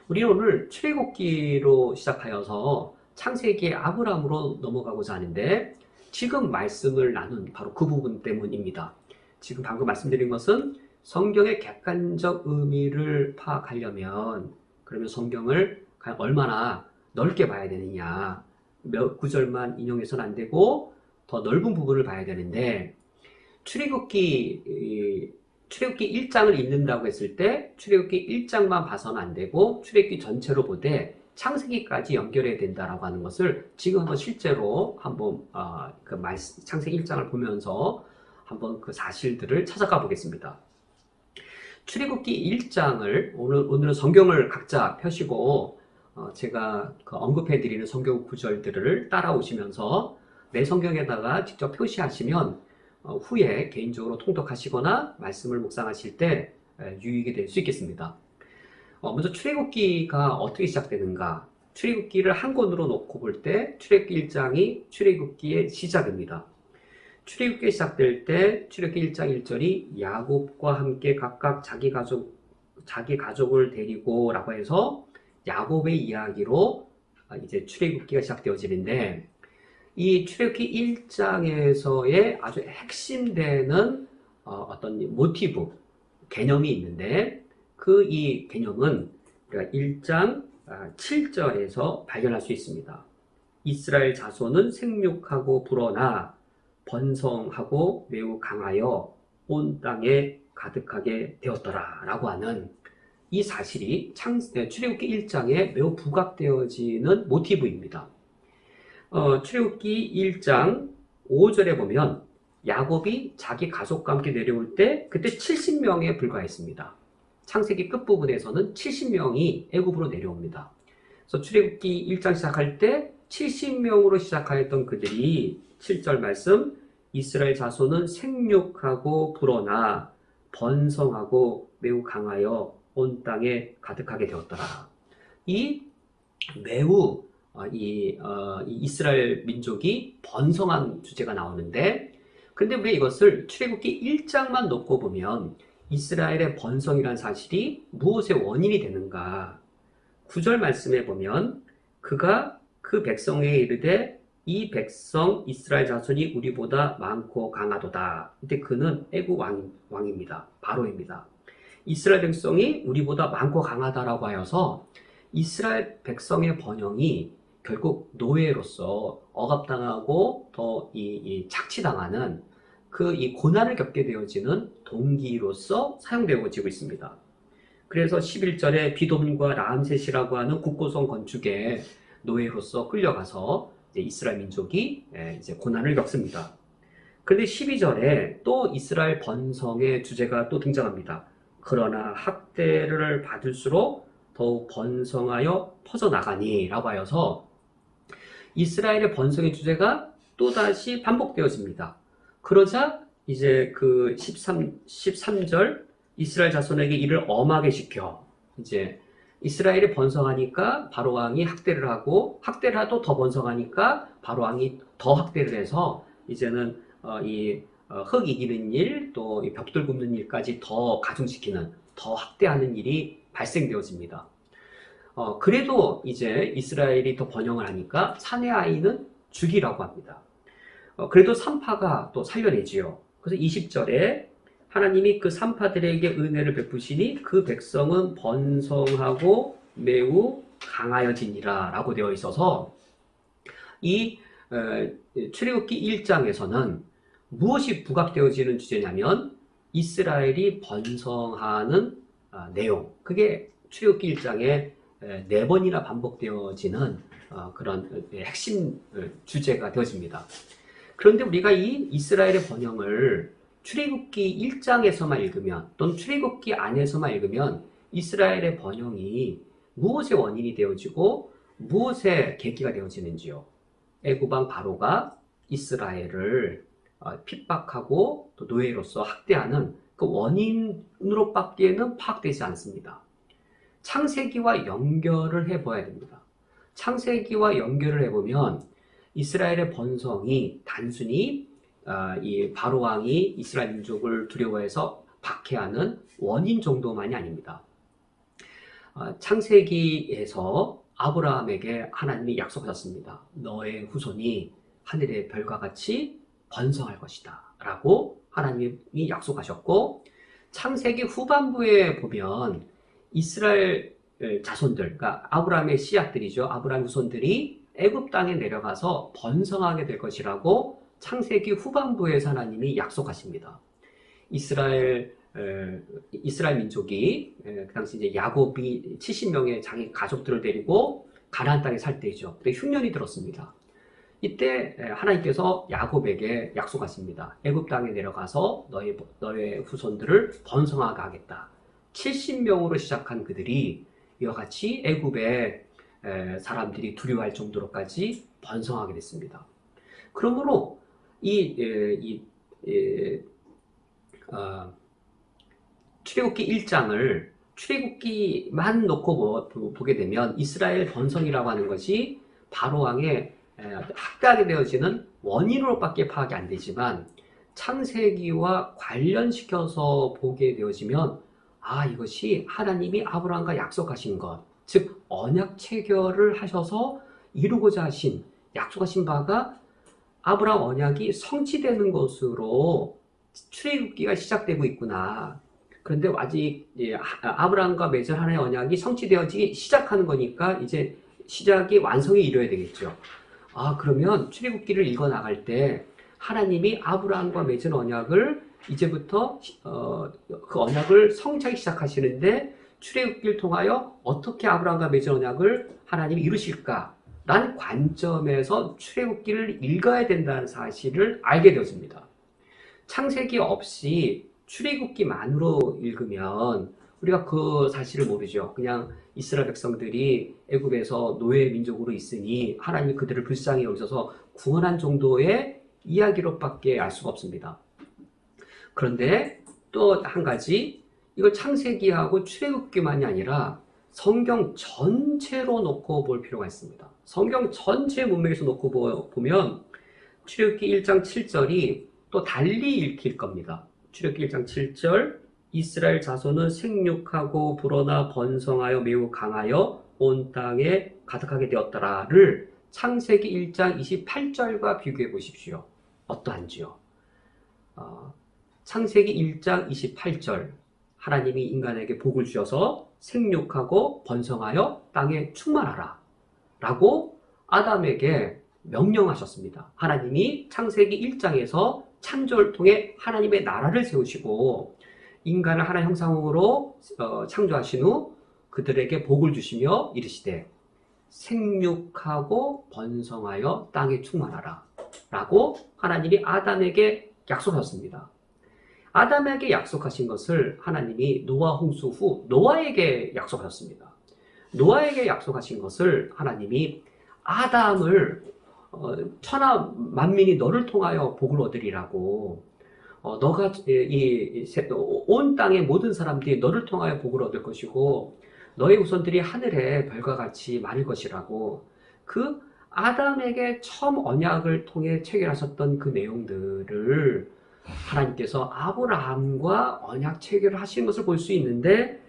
우리는 오늘 출애굽기로 시작하여서 창세기의 아브라함으로 넘어가고자 하는데, 지금 말씀을 나눈 바로 그 부분 때문입니다. 지금 방금 말씀드린 것은 성경의 객관적 의미를 파악하려면, 그러면 성경을 얼마나 넓게 봐야 되느냐, 몇 구절만 인용해서는 안 되고 더 넓은 부분을 봐야 되는데, 출애굽기 1장을 읽는다고 했을 때 출애굽기 1장만 봐서는 안 되고 출애굽기 전체로 보되 창세기까지 연결해야 된다라고 하는 것을 지금 한번 실제로 한번 창세기 1장을 보면서 한번 그 사실들을 찾아가 보겠습니다. 출애굽기 1장을 오늘은 성경을 각자 펴시고 제가 언급해 드리는 성경 구절들을 따라오시면서 내 성경에다가 직접 표시하시면 후에 개인적으로 통독하시거나 말씀을 묵상하실 때 유익이 될 수 있겠습니다. 먼저 출애굽기가 어떻게 시작되는가? 출애굽기를 한 권으로 놓고 볼 때 출애굽기 1장이 출애굽기의 시작입니다. 출애굽기 시작될 때 출애굽기 1장 1절이 야곱과 함께 각각 자기 가족을 데리고 라고 해서 야곱의 이야기로 이제 출애굽기가 시작되어지는데, 이 출애굽기 1장에서의 아주 핵심되는 어떤 모티브, 개념이 있는데, 이 개념은 우리가 1장 7절에서 발견할 수 있습니다. 이스라엘 자손은 생육하고 불어나 번성하고 매우 강하여 온 땅에 가득하게 되었더라 라고 하는 이 사실이 출애굽기 1장에 매우 부각되어지는 모티브입니다. 출애굽기 1장 5절에 보면 야곱이 자기 가족과 함께 내려올 때 그때 70명에 불과했습니다. 창세기 끝부분에서는 70명이 애굽으로 내려옵니다. 그래서 출애굽기 1장 시작할 때 70명으로 시작하였던 그들이 7절 말씀, 이스라엘 자손은 생육하고 불어나 번성하고 매우 강하여 온 땅에 가득하게 되었더라. 이 매우 이 이스라엘 민족이 번성한 주제가 나오는데, 근데 우리가 이것을 출애굽기 1장만 놓고 보면 이스라엘의 번성이라는 사실이 무엇의 원인이 되는가? 9절 말씀에 보면 그가 그 백성에 이르되 이 백성 이스라엘 자손이 우리보다 많고 강하도다. 이때 그는 애굽 왕입니다. 바로입니다. 이스라엘 백성이 우리보다 많고 강하다라고 하여서 이스라엘 백성의 번영이 결국 노예로서 억압당하고 더 착취당하는 이 고난을 겪게 되어지는 동기로서 사용되어지고 있습니다. 그래서 11절에 비돔과 라암셋이라고 하는 국고성 건축에 노예로서 끌려가서 이스라엘 민족이 이제 고난을 겪습니다. 그런데 12절에 또 이스라엘 번성의 주제가 또 등장합니다. 그러나 학대를 받을수록 더욱 번성하여 퍼져나가니 라고 하여서 이스라엘의 번성의 주제가 또다시 반복되어집니다. 그러자 이제 그 13절 이스라엘 자손에게 이를 엄하게 시켜, 이제 이스라엘이 번성하니까 바로왕이 학대를 하고, 학대를 하도 더 번성하니까 바로왕이 더 학대를 해서 이제는 흙 이기는 일, 또 벽돌 굽는 일까지 더 가중시키는, 더 학대하는 일이 발생되어집니다. 그래도 이제 이스라엘이 더 번영을 하니까 사내 아이는 죽이라고 합니다. 그래도 산파가 또 살려내지요. 그래서 20절에 하나님이 그 산파들에게 은혜를 베푸시니 그 백성은 번성하고 매우 강하여지니라 라고 되어 있어서 이 출애굽기 1장에서는 무엇이 부각되어지는 주제냐면 이스라엘이 번성하는 내용, 그게 출애굽기 1장에 4번이나 반복되어지는 그런 핵심 주제가 되어집니다. 그런데 우리가 이 이스라엘의 번영을 출애굽기 1장에서만 읽으면, 또는 출애굽기 안에서만 읽으면 이스라엘의 번영이 무엇의 원인이 되어지고 무엇의 계기가 되어지는지요. 애굽왕 바로가 이스라엘을 핍박하고 또 노예로서 학대하는 그 원인으로밖에는 파악되지 않습니다. 창세기와 연결을 해봐야 됩니다. 창세기와 연결을 해보면 이스라엘의 번성이 단순히 이 바로왕이 이스라엘 민족을 두려워해서 박해하는 원인 정도만이 아닙니다. 창세기에서 아브라함에게 하나님이 약속하셨습니다. 너의 후손이 하늘의 별과 같이 번성할 것이다 라고 하나님이 약속하셨고, 창세기 후반부에 보면 이스라엘 자손들, 그러니까 아브라함의 씨앗들이죠. 아브라함 후손들이 애굽 땅에 내려가서 번성하게 될 것이라고 창세기 후반부에서 하나님이 약속하십니다. 이스라엘 민족이 그 당시 이제 야곱이 70명의 자기 가족들을 데리고 가나안 땅에 살 때이죠. 그때 흉년이 들었습니다. 이때 하나님께서 야곱에게 약속하십니다. 애굽 땅에 내려가서 너의 후손들을 번성하게 하겠다. 70명으로 시작한 그들이 이와 같이 애굽의 사람들이 두려워할 정도로까지 번성하게 됐습니다. 그러므로 출애굽기 1장을 출애굽기만 놓고 보게 되면 이스라엘 번성이라고 하는 것이 바로왕의 학대하게 되어지는 원인으로밖에 파악이 안 되지만 창세기와 관련시켜서 보게 되어지면 이것이 하나님이 아브라함과 약속하신 것, 즉 언약 체결을 하셔서 이루고자 하신 약속하신 바가 아브라함 언약이 성취되는 것으로 출애굽기가 시작되고 있구나. 그런데 아직 아브라함과 맺은 하나님의 언약이 성취되어지기 시작하는 거니까 이제 시작이 완성이 이루어야 되겠죠. 그러면 출애굽기를 읽어 나갈 때 하나님이 아브라함과 맺은 언약을 이제부터 그 언약을 성취하기 시작하시는데 출애굽기를 통하여 어떻게 아브라함과 맺은 언약을 하나님이 이루실까라는 관점에서 출애굽기를 읽어야 된다는 사실을 알게 되었습니다. 창세기 없이 출애굽기만으로 읽으면 우리가 그 사실을 모르죠. 그냥 이스라엘 백성들이 애굽에서 노예 민족으로 있으니 하나님이 그들을 불쌍히 여기셔서 구원한 정도의 이야기로밖에 알 수가 없습니다. 그런데 또 한 가지, 이걸 창세기하고 출애굽기만이 아니라 성경 전체로 놓고 볼 필요가 있습니다. 성경 전체 문맥에서 놓고 보면 출애굽기 1장 7절이 또 달리 읽힐 겁니다. 출애굽기 1장 7절, 이스라엘 자손은 생육하고 불어나 번성하여 매우 강하여 온 땅에 가득하게 되었더라를 창세기 1장 28절과 비교해 보십시오. 어떠한지요? 창세기 1장 28절, 하나님이 인간에게 복을 주셔서 생육하고 번성하여 땅에 충만하라 라고 아담에게 명령하셨습니다. 하나님이 창세기 1장에서 창조를 통해 하나님의 나라를 세우시고 인간을 하나의 형상으로 창조하신 후 그들에게 복을 주시며 이르시되 생육하고 번성하여 땅에 충만하라 라고 하나님이 아담에게 약속하셨습니다. 아담에게 약속하신 것을 하나님이 노아 홍수 후 노아에게 약속하셨습니다. 노아에게 약속하신 것을 하나님이 아담을 천하 만민이 너를 통하여 복을 얻으리라고, 너가 온 땅의 모든 사람들이 너를 통하여 복을 얻을 것이고 너의 후손들이 하늘의 별과 같이 많을 것이라고, 그 아담에게 처음 언약을 통해 체결하셨던 그 내용들을 하나님께서 아브라함과 언약 체결을 하신 것을 볼 수 있는데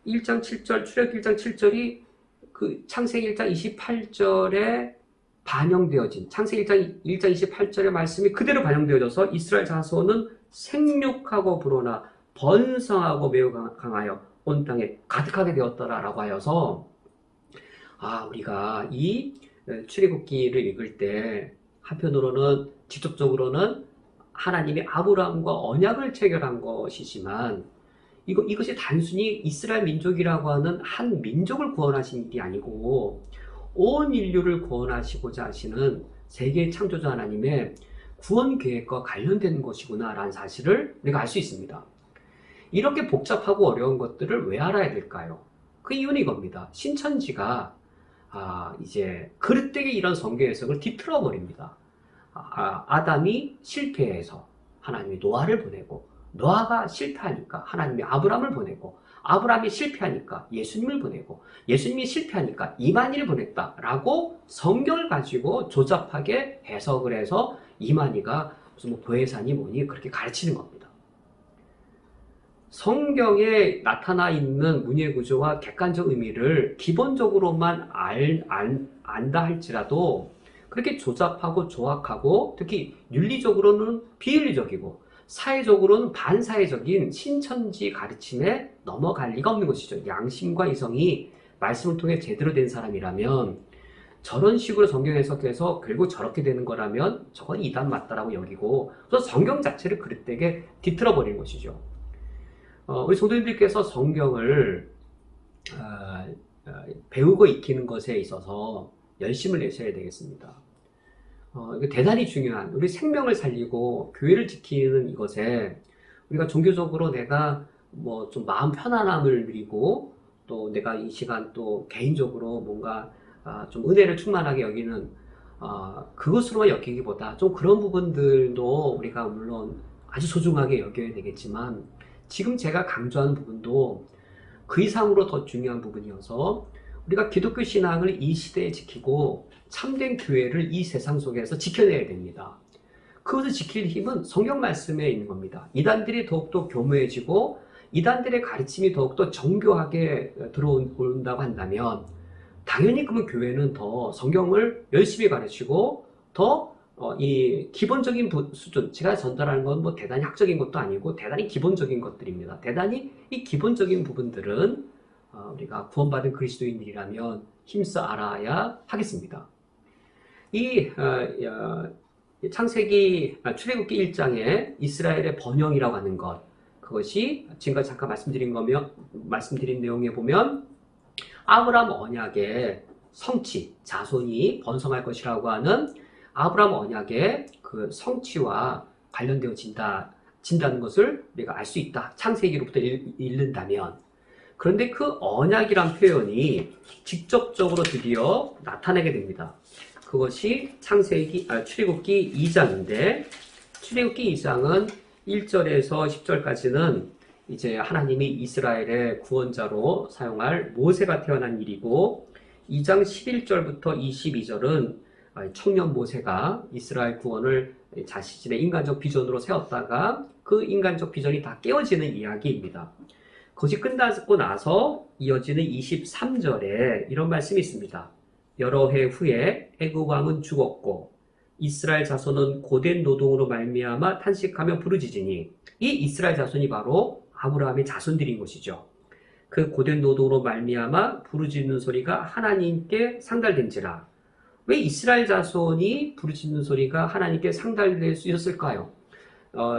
1장 7절, 출애굽기 1장 7절이 그 창세기 1장 28절에 반영되어진 창세기 1장 28절의 말씀이 그대로 반영되어져서 이스라엘 자손은 생육하고 불어나 번성하고 매우 강하여 온 땅에 가득하게 되었더라라고 하여서 우리가 이 출애굽기를 읽을 때 한편으로는 직접적으로는 하나님이 아브라함과 언약을 체결한 것이지만 이것이 단순히 이스라엘 민족이라고 하는 한 민족을 구원하신 일이 아니고 온 인류를 구원하시고자 하시는 세계의 창조자 하나님의 구원 계획과 관련된 것이구나 라는 사실을 우리가 알 수 있습니다. 이렇게 복잡하고 어려운 것들을 왜 알아야 될까요? 그 이유는 이겁니다. 신천지가 이제 그릇되게 이런 성경 해석을 뒤틀어 버립니다. 아담이 실패해서 하나님이 노아를 보내고, 노아가 실패하니까 하나님이 아브라함을 보내고, 아브라함이 실패하니까 예수님을 보내고, 예수님이 실패하니까 이만희를 보냈다라고 성경을 가지고 조잡하게 해석을 해서 이만희가 무슨 보혜사니 뭐니 그렇게 가르치는 겁니다. 성경에 나타나 있는 문예 구조와 객관적 의미를 기본적으로만 안다 할지라도 그렇게 조잡하고 조악하고 특히 윤리적으로는 비윤리적이고 사회적으로는 반사회적인 신천지 가르침에 넘어갈 리가 없는 것이죠. 양심과 이성이 말씀을 통해 제대로 된 사람이라면 저런 식으로 성경 해석해서 결국 저렇게 되는 거라면 저건 이단 맞다라고 여기고, 그래서 성경 자체를 그릇되게 뒤틀어 버린 것이죠. 우리 성도님들께서 성경을 배우고 익히는 것에 있어서 열심을 내셔야 되겠습니다. 이거 대단히 중요한, 우리 생명을 살리고 교회를 지키는 이것에 우리가 종교적으로 내가 뭐 좀 마음 편안함을 누리고 또 내가 이 시간 또 개인적으로 뭔가 좀 은혜를 충만하게 여기는 그것으로만 여기기보다 좀 그런 부분들도 우리가 물론 아주 소중하게 여겨야 되겠지만 지금 제가 강조하는 부분도 그 이상으로 더 중요한 부분이어서 우리가 기독교 신앙을 이 시대에 지키고 참된 교회를 이 세상 속에서 지켜내야 됩니다. 그것을 지킬 힘은 성경 말씀에 있는 겁니다. 이단들이 더욱더 교묘해지고 이단들의 가르침이 더욱더 정교하게 들어온다고 한다면 당연히 그러면 교회는 더 성경을 열심히 가르치고 더 이 기본적인 수준, 제가 전달하는 건 뭐 대단히 학적인 것도 아니고 대단히 기본적인 것들입니다. 대단히 이 기본적인 부분들은 우리가 구원받은 그리스도인들이라면 힘써 알아야 하겠습니다. 이 창세기 출애굽기 1장에 이스라엘의 번영이라고 하는 것, 그것이 지금까지 잠깐 말씀드린 내용에 보면 아브라함 언약의 성취, 자손이 번성할 것이라고 하는 아브라함 언약의 그 성취와 관련되어진다는 것을 우리가 알 수 있다. 창세기로부터 읽는다면. 그런데 그 언약이란 표현이 직접적으로 드디어 나타나게 됩니다. 그것이 출애굽기 2장인데, 출애굽기 2장은 1절에서 10절까지는 이제 하나님이 이스라엘의 구원자로 사용할 모세가 태어난 일이고, 2장 11절부터 22절은 청년 모세가 이스라엘 구원을 자신의 인간적 비전으로 세웠다가 그 인간적 비전이 다 깨어지는 이야기입니다. 그것이 끝나고 나서 이어지는 23절에 이런 말씀이 있습니다. 여러 해 후에 애굽 왕은 죽었고 이스라엘 자손은 고된 노동으로 말미암아 탄식하며 부르짖으니, 이 이스라엘 자손이 바로 아브라함의 자손들인 것이죠. 그 고된 노동으로 말미암아 부르짖는 소리가 하나님께 상달된지라. 왜 이스라엘 자손이 부르짖는 소리가 하나님께 상달될 수 있었을까요?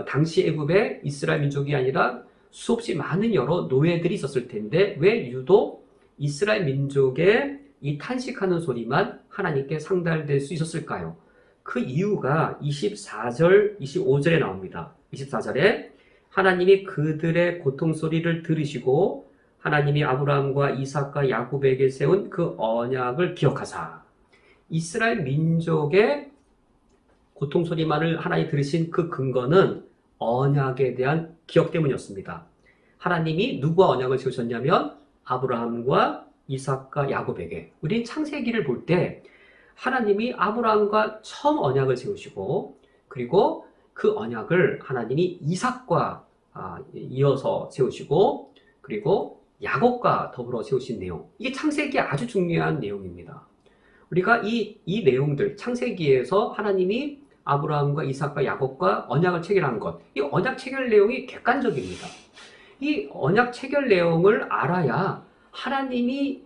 당시 애굽에 이스라엘 민족이 아니라 수없이 많은 여러 노예들이 있었을 텐데 왜 유독 이스라엘 민족의 이 탄식하는 소리만 하나님께 상달될 수 있었을까요? 그 이유가 24절, 25절에 나옵니다. 24절에 하나님이 그들의 고통 소리를 들으시고 하나님이 아브라함과 이삭과 야곱에게 세운 그 언약을 기억하사. 이스라엘 민족의 고통 소리만을 하나님이 들으신 그 근거는 언약에 대한 기억 때문이었습니다. 하나님이 누구와 언약을 세우셨냐면 아브라함과 이삭과 야곱에게. 우린 창세기를 볼 때 하나님이 아브라함과 처음 언약을 세우시고, 그리고 그 언약을 하나님이 이삭과 이어서 세우시고, 그리고 야곱과 더불어 세우신 내용, 이게 창세기의 아주 중요한 내용입니다. 우리가 이 내용들, 창세기에서 하나님이 아브라함과 이삭과 야곱과 언약을 체결한 것, 이 언약 체결 내용이 객관적입니다. 이 언약 체결 내용을 알아야 하나님이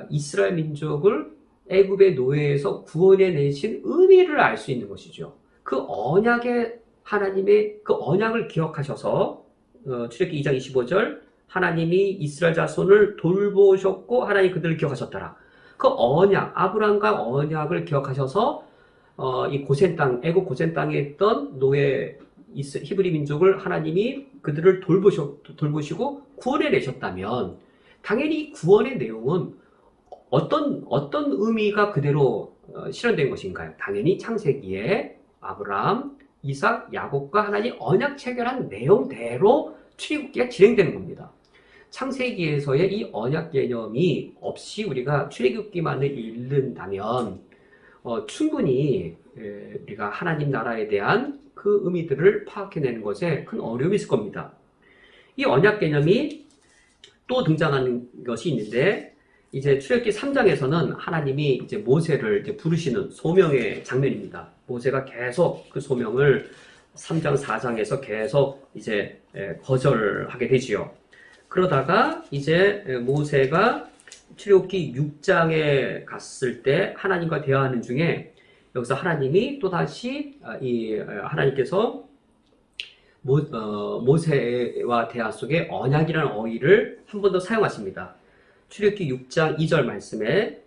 이스라엘 민족을 애굽의 노예에서 구원해 내신 의미를 알 수 있는 것이죠. 그 언약의 하나님의 그 언약을 기억하셔서 출애굽기 2장 25절, 하나님이 이스라엘 자손을 돌보셨고 하나님 그들을 기억하셨더라. 그 언약, 아브라함과 언약을 기억하셔서 이 고센 땅, 애굽 고센 땅에 있던 노예 히브리 민족을 하나님이 그들을 돌보시고 구원해 내셨다면 당연히 구원의 내용은 어떤 의미가 그대로 실현된 것인가요? 당연히 창세기에 아브라함, 이삭, 야곱과 하나님 언약 체결한 내용대로 출애굽기가 진행되는 겁니다. 창세기에서의 이 언약 개념이 없이 우리가 출애굽기만을 읽는다면 충분히 우리가 하나님 나라에 대한 그 의미들을 파악해내는 것에 큰 어려움이 있을 겁니다. 이 언약 개념이 또 등장하는 것이 있는데, 이제 출애굽기 3장에서는 하나님이 이제 모세를 이제 부르시는 소명의 장면입니다. 모세가 계속 그 소명을 3장, 4장에서 계속 이제 거절하게 되지요. 그러다가 이제 모세가 출애굽기 6장에 갔을 때 하나님과 대화하는 중에 여기서 하나님이 또다시 하나님께서 모세와 대화 속에 언약이라는 어휘를 한 번 더 사용하십니다. 출애굽기 6장 2절 말씀에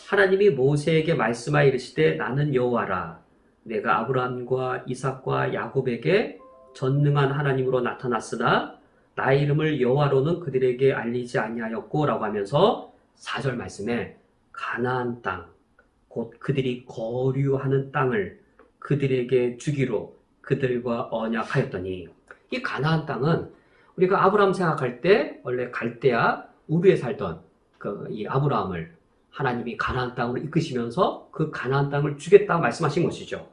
하나님이 모세에게 말씀하여 이르시되 나는 여호와라 내가 아브라함과 이삭과 야곱에게 전능한 하나님으로 나타났으나 나의 이름을 여호와로는 그들에게 알리지 아니하였고 라고 하면서 4절 말씀에 가나안 땅 곧 그들이 거류하는 땅을 그들에게 주기로 그들과 언약하였더니 이 가나안 땅은 우리가 아브라함 생각할 때 원래 갈대아 우르에 살던 이 아브라함을 하나님이 가나안 땅으로 이끄시면서 그 가나안 땅을 주겠다고 말씀하신 것이죠.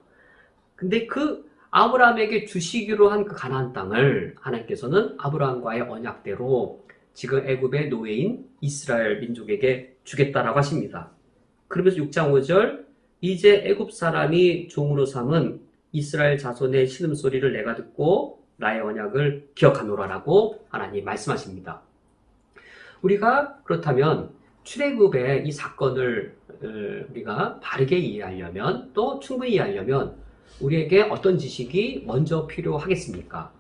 근데 그 아브라함에게 주시기로 한 그 가나안 땅을 하나님께서는 아브라함과의 언약대로 지금 애굽의 노예인 이스라엘 민족에게 주겠다라고 하십니다. 그러면서 6장 5절 이제 애굽 사람이 종으로 삼은 이스라엘 자손의 신음소리를 내가 듣고 나의 언약을 기억하노라라고 하나님 말씀하십니다. 우리가 그렇다면 출애굽의 이 사건을 우리가 바르게 이해하려면 또 충분히 이해하려면 우리에게 어떤 지식이 먼저 필요하겠습니까?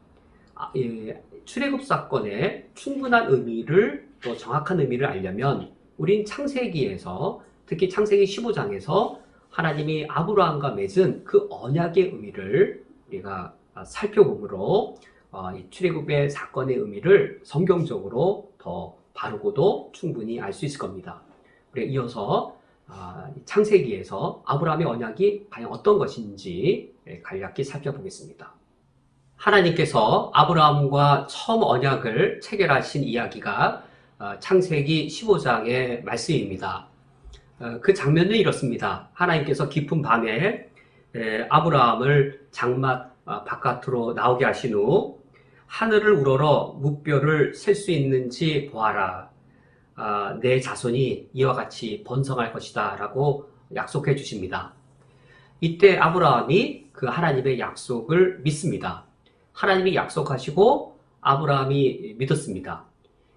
출애굽 사건의 충분한 의미를 또 정확한 의미를 알려면 우린 창세기에서 특히 창세기 15장에서 하나님이 아브라함과 맺은 그 언약의 의미를 우리가 살펴보므로 이 출애굽의 사건의 의미를 성경적으로 더 바르고도 충분히 알 수 있을 겁니다. 우리가 이어서 창세기에서 아브라함의 언약이 과연 어떤 것인지 간략히 살펴보겠습니다. 하나님께서 아브라함과 처음 언약을 체결하신 이야기가 창세기 15장의 말씀입니다. 그 장면은 이렇습니다. 하나님께서 깊은 밤에 아브라함을 장막 바깥으로 나오게 하신 후 하늘을 우러러 무뼈를 셀 수 있는지 보아라. 내 자손이 이와 같이 번성할 것이다 라고 약속해 주십니다. 이때 아브라함이 그 하나님의 약속을 믿습니다. 하나님이 약속하시고 아브라함이 믿었습니다.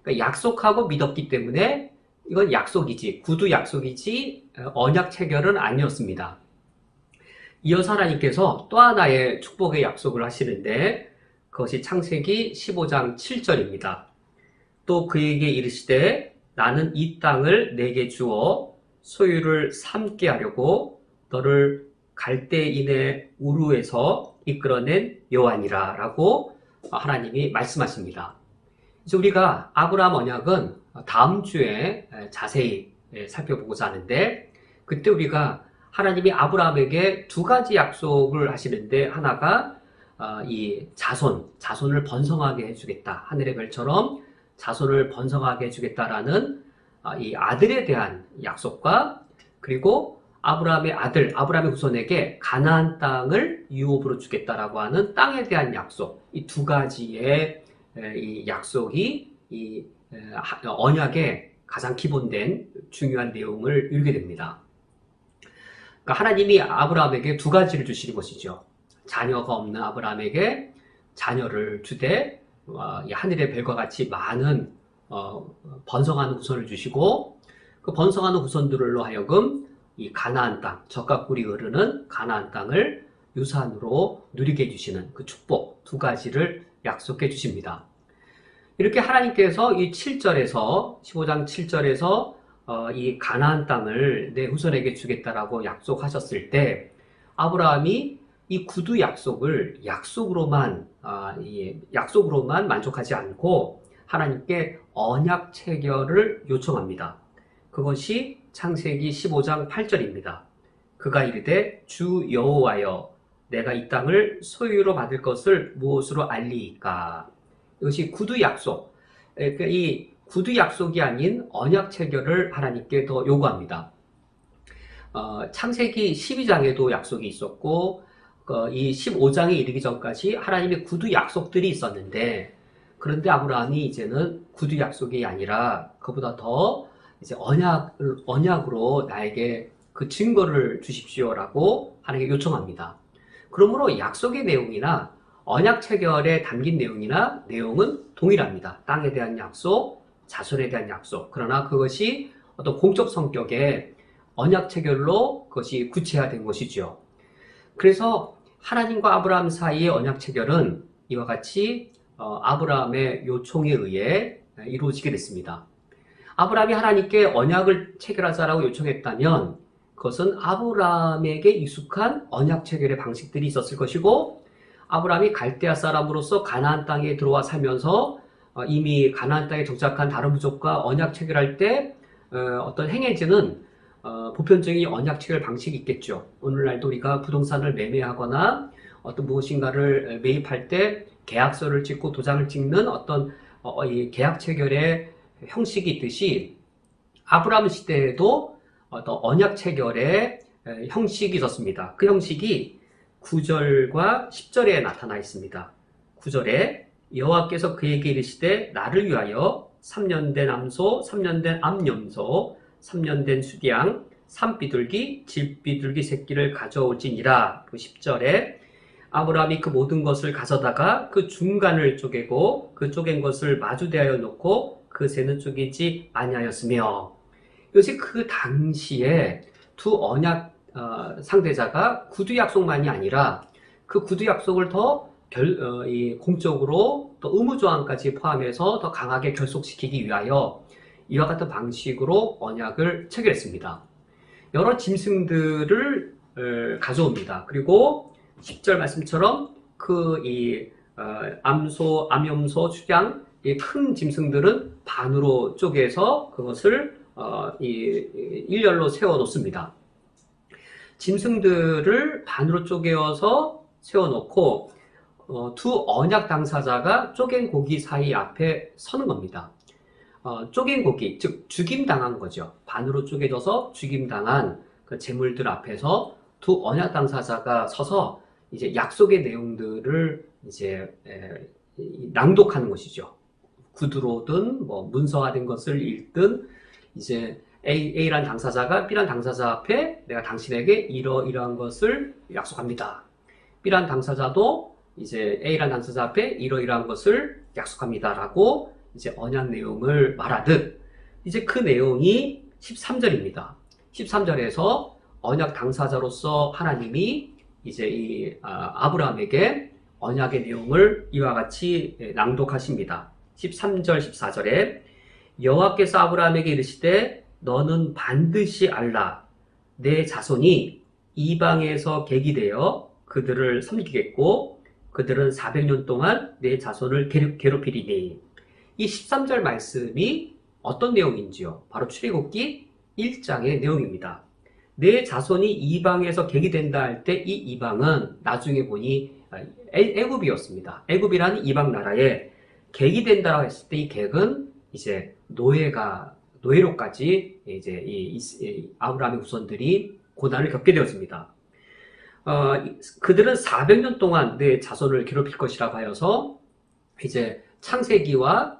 그러니까 약속하고 믿었기 때문에 이건 약속이지, 구두 약속이지 언약 체결은 아니었습니다. 이어서 하나님께서 또 하나의 축복의 약속을 하시는데 그것이 창세기 15장 7절입니다. 또 그에게 이르시되 나는 이 땅을 내게 주어 소유를 삼게 하려고 너를 갈대인의 우르에서 이끌어낸 여호와니라 라고 하나님이 말씀하십니다. 이제 우리가 아브라함 언약은 다음 주에 자세히 살펴보고자 하는데 그때 우리가 하나님이 아브라함에게 두 가지 약속을 하시는데 하나가 이 자손을 번성하게 해주겠다. 하늘의 별처럼 자손을 번성하게 해주겠다라는 이 아들에 대한 약속과 그리고 아브라함의 아들, 아브라함의 후손에게 가나안 땅을 유업으로 주겠다라고 하는 땅에 대한 약속. 이 두 가지의 이 약속이 이 언약의 가장 기본된 중요한 내용을 이루게 됩니다. 그러니까 하나님이 아브라함에게 두 가지를 주시는 것이죠. 자녀가 없는 아브라함에게 자녀를 주되 하늘의 별과 같이 많은 번성하는 후손을 주시고 그 번성하는 후손들로 하여금 이 가나안 땅, 젖과 꿀이 흐르는 가나안 땅을 유산으로 누리게 해주시는 그 축복 두 가지를 약속해 주십니다. 이렇게 하나님께서 이 7절에서 15장 7절에서 이 가나안 땅을 내 후손에게 주겠다라고 약속하셨을 때 아브라함이 이 구두 약속을 약속으로만 만족하지 않고 하나님께 언약 체결을 요청합니다. 그것이 창세기 15장 8절입니다. 그가 이르되 주 여호와여 내가 이 땅을 소유로 받을 것을 무엇으로 알리이까? 이것이 구두 약속. 그러니까 이 구두 약속이 아닌 언약 체결을 하나님께 더 요구합니다. 창세기 12장에도 약속이 있었고 이 15장에 이르기 전까지 하나님의 구두 약속들이 있었는데 그런데 아브라함이 이제는 구두 약속이 아니라 그보다 더 이제 언약으로 나에게 그 증거를 주십시오라고 하나님께 요청합니다. 그러므로 약속의 내용이나 언약 체결에 담긴 내용은 동일합니다. 땅에 대한 약속, 자손에 대한 약속. 그러나 그것이 어떤 공적 성격의 언약 체결로 그것이 구체화된 것이죠. 그래서 하나님과 아브라함 사이의 언약 체결은 이와 같이 아브라함의 요청에 의해 이루어지게 됐습니다. 아브라함이 하나님께 언약을 체결하자라고 요청했다면 그것은 아브라함에게 익숙한 언약 체결의 방식들이 있었을 것이고, 아브라함이 갈대아 사람으로서 가나안 땅에 들어와 살면서 이미 가나안 땅에 정착한 다른 부족과 언약 체결할 때 어떤 행해지는 보편적인 언약 체결 방식이 있겠죠. 오늘날도 우리가 부동산을 매매하거나 어떤 무엇인가를 매입할 때 계약서를 찍고 도장을 찍는 어떤 이 계약 체결의 형식이 있듯이 아브라함 시대에도 어떤 언약 체결의 형식이 있었습니다. 그 형식이 9절과 10절에 나타나 있습니다. 9절에 여호와께서 그에게 이르시되 나를 위하여 3년 된 암소, 3년 된 암염소, 3년 된 수양, 산비둘기, 질비둘기 새끼를 가져올지니라. 그 10절에 아브라함이 그 모든 것을 가져다가 그 중간을 쪼개고 그 쪼갠 것을 마주대하여 놓고 그 새는 쪼개지 아니하였으며, 이것이 그 당시에 두 언약 상대자가 구두 약속만이 아니라 그 구두 약속을 더 공적으로 또 의무 조항까지 포함해서 더 강하게 결속시키기 위하여 이와 같은 방식으로 언약을 체결했습니다. 여러 짐승들을 가져옵니다. 그리고 10절 말씀처럼 암소, 암염소, 수양, 이 큰 짐승들은 반으로 쪼개서 그것을 일렬로 세워 놓습니다. 짐승들을 반으로 쪼개어서 세워놓고 두 언약 당사자가 쪼갠 고기 사이 앞에 서는 겁니다. 쪼갠 고기, 즉 죽임당한 거죠. 반으로 쪼개져서 죽임당한 그 제물들 앞에서 두 언약 당사자가 서서 이제 약속의 내용들을 이제 낭독하는 것이죠. 구두로든 뭐 문서화된 것을 읽든 이제 A란 당사자가 B란 당사자 앞에 내가 당신에게 이러이러한 것을 약속합니다. B란 당사자도 이제 A란 당사자 앞에 이러이러한 것을 약속합니다라고 이제 언약 내용을 말하듯, 이제 그 내용이 13절입니다. 13절에서 언약 당사자로서 하나님이 이제 이 아브라함에게 언약의 내용을 이와 같이 낭독하십니다. 13절, 14절에 여호와께서 아브라함에게 이르시되 너는 반드시 알라. 내 자손이 이방에서 객이 되어 그들을 섬기겠고 그들은 400년 동안 내 자손을 괴롭히리니. 이 13절 말씀이 어떤 내용인지요? 바로 출애굽기 1장의 내용입니다. 내 자손이 이방에서 객이 된다 할 때 이 이방은 나중에 보니 애굽이었습니다. 애굽이라는 이방 나라에 객이 된다고 했을 때 이 객은 이제 노예로까지 이제 이 아브라함의 후손들이 고난을 겪게 되었습니다. 그들은 400년 동안 내 자손을 괴롭힐 것이라고 하여서 이제 창세기가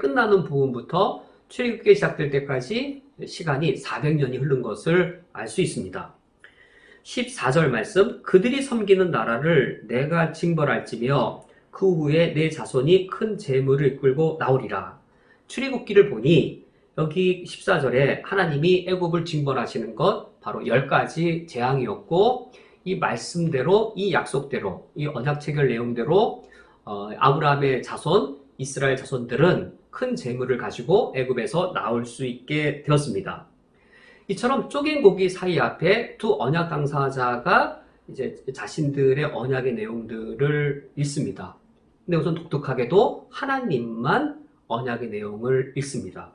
끝나는 부분부터 출애굽기가 시작될 때까지 시간이 400년이 흐른 것을 알 수 있습니다. 14절 말씀, 그들이 섬기는 나라를 내가 징벌할지며 그 후에 내 자손이 큰 재물을 이끌고 나오리라. 출애굽기를 보니 여기 14절에 하나님이 애굽을 징벌하시는 것 바로 10가지 재앙이었고, 이 말씀대로, 이 약속대로, 이 언약 체결 내용대로 아브라함의 자손, 이스라엘 자손들은 큰 재물을 가지고 애굽에서 나올 수 있게 되었습니다. 이처럼 쪼갠 고기 사이 앞에 두 언약 당사자가 이제 자신들의 언약의 내용들을 읽습니다. 근데 우선 독특하게도 하나님만 언약의 내용을 읽습니다.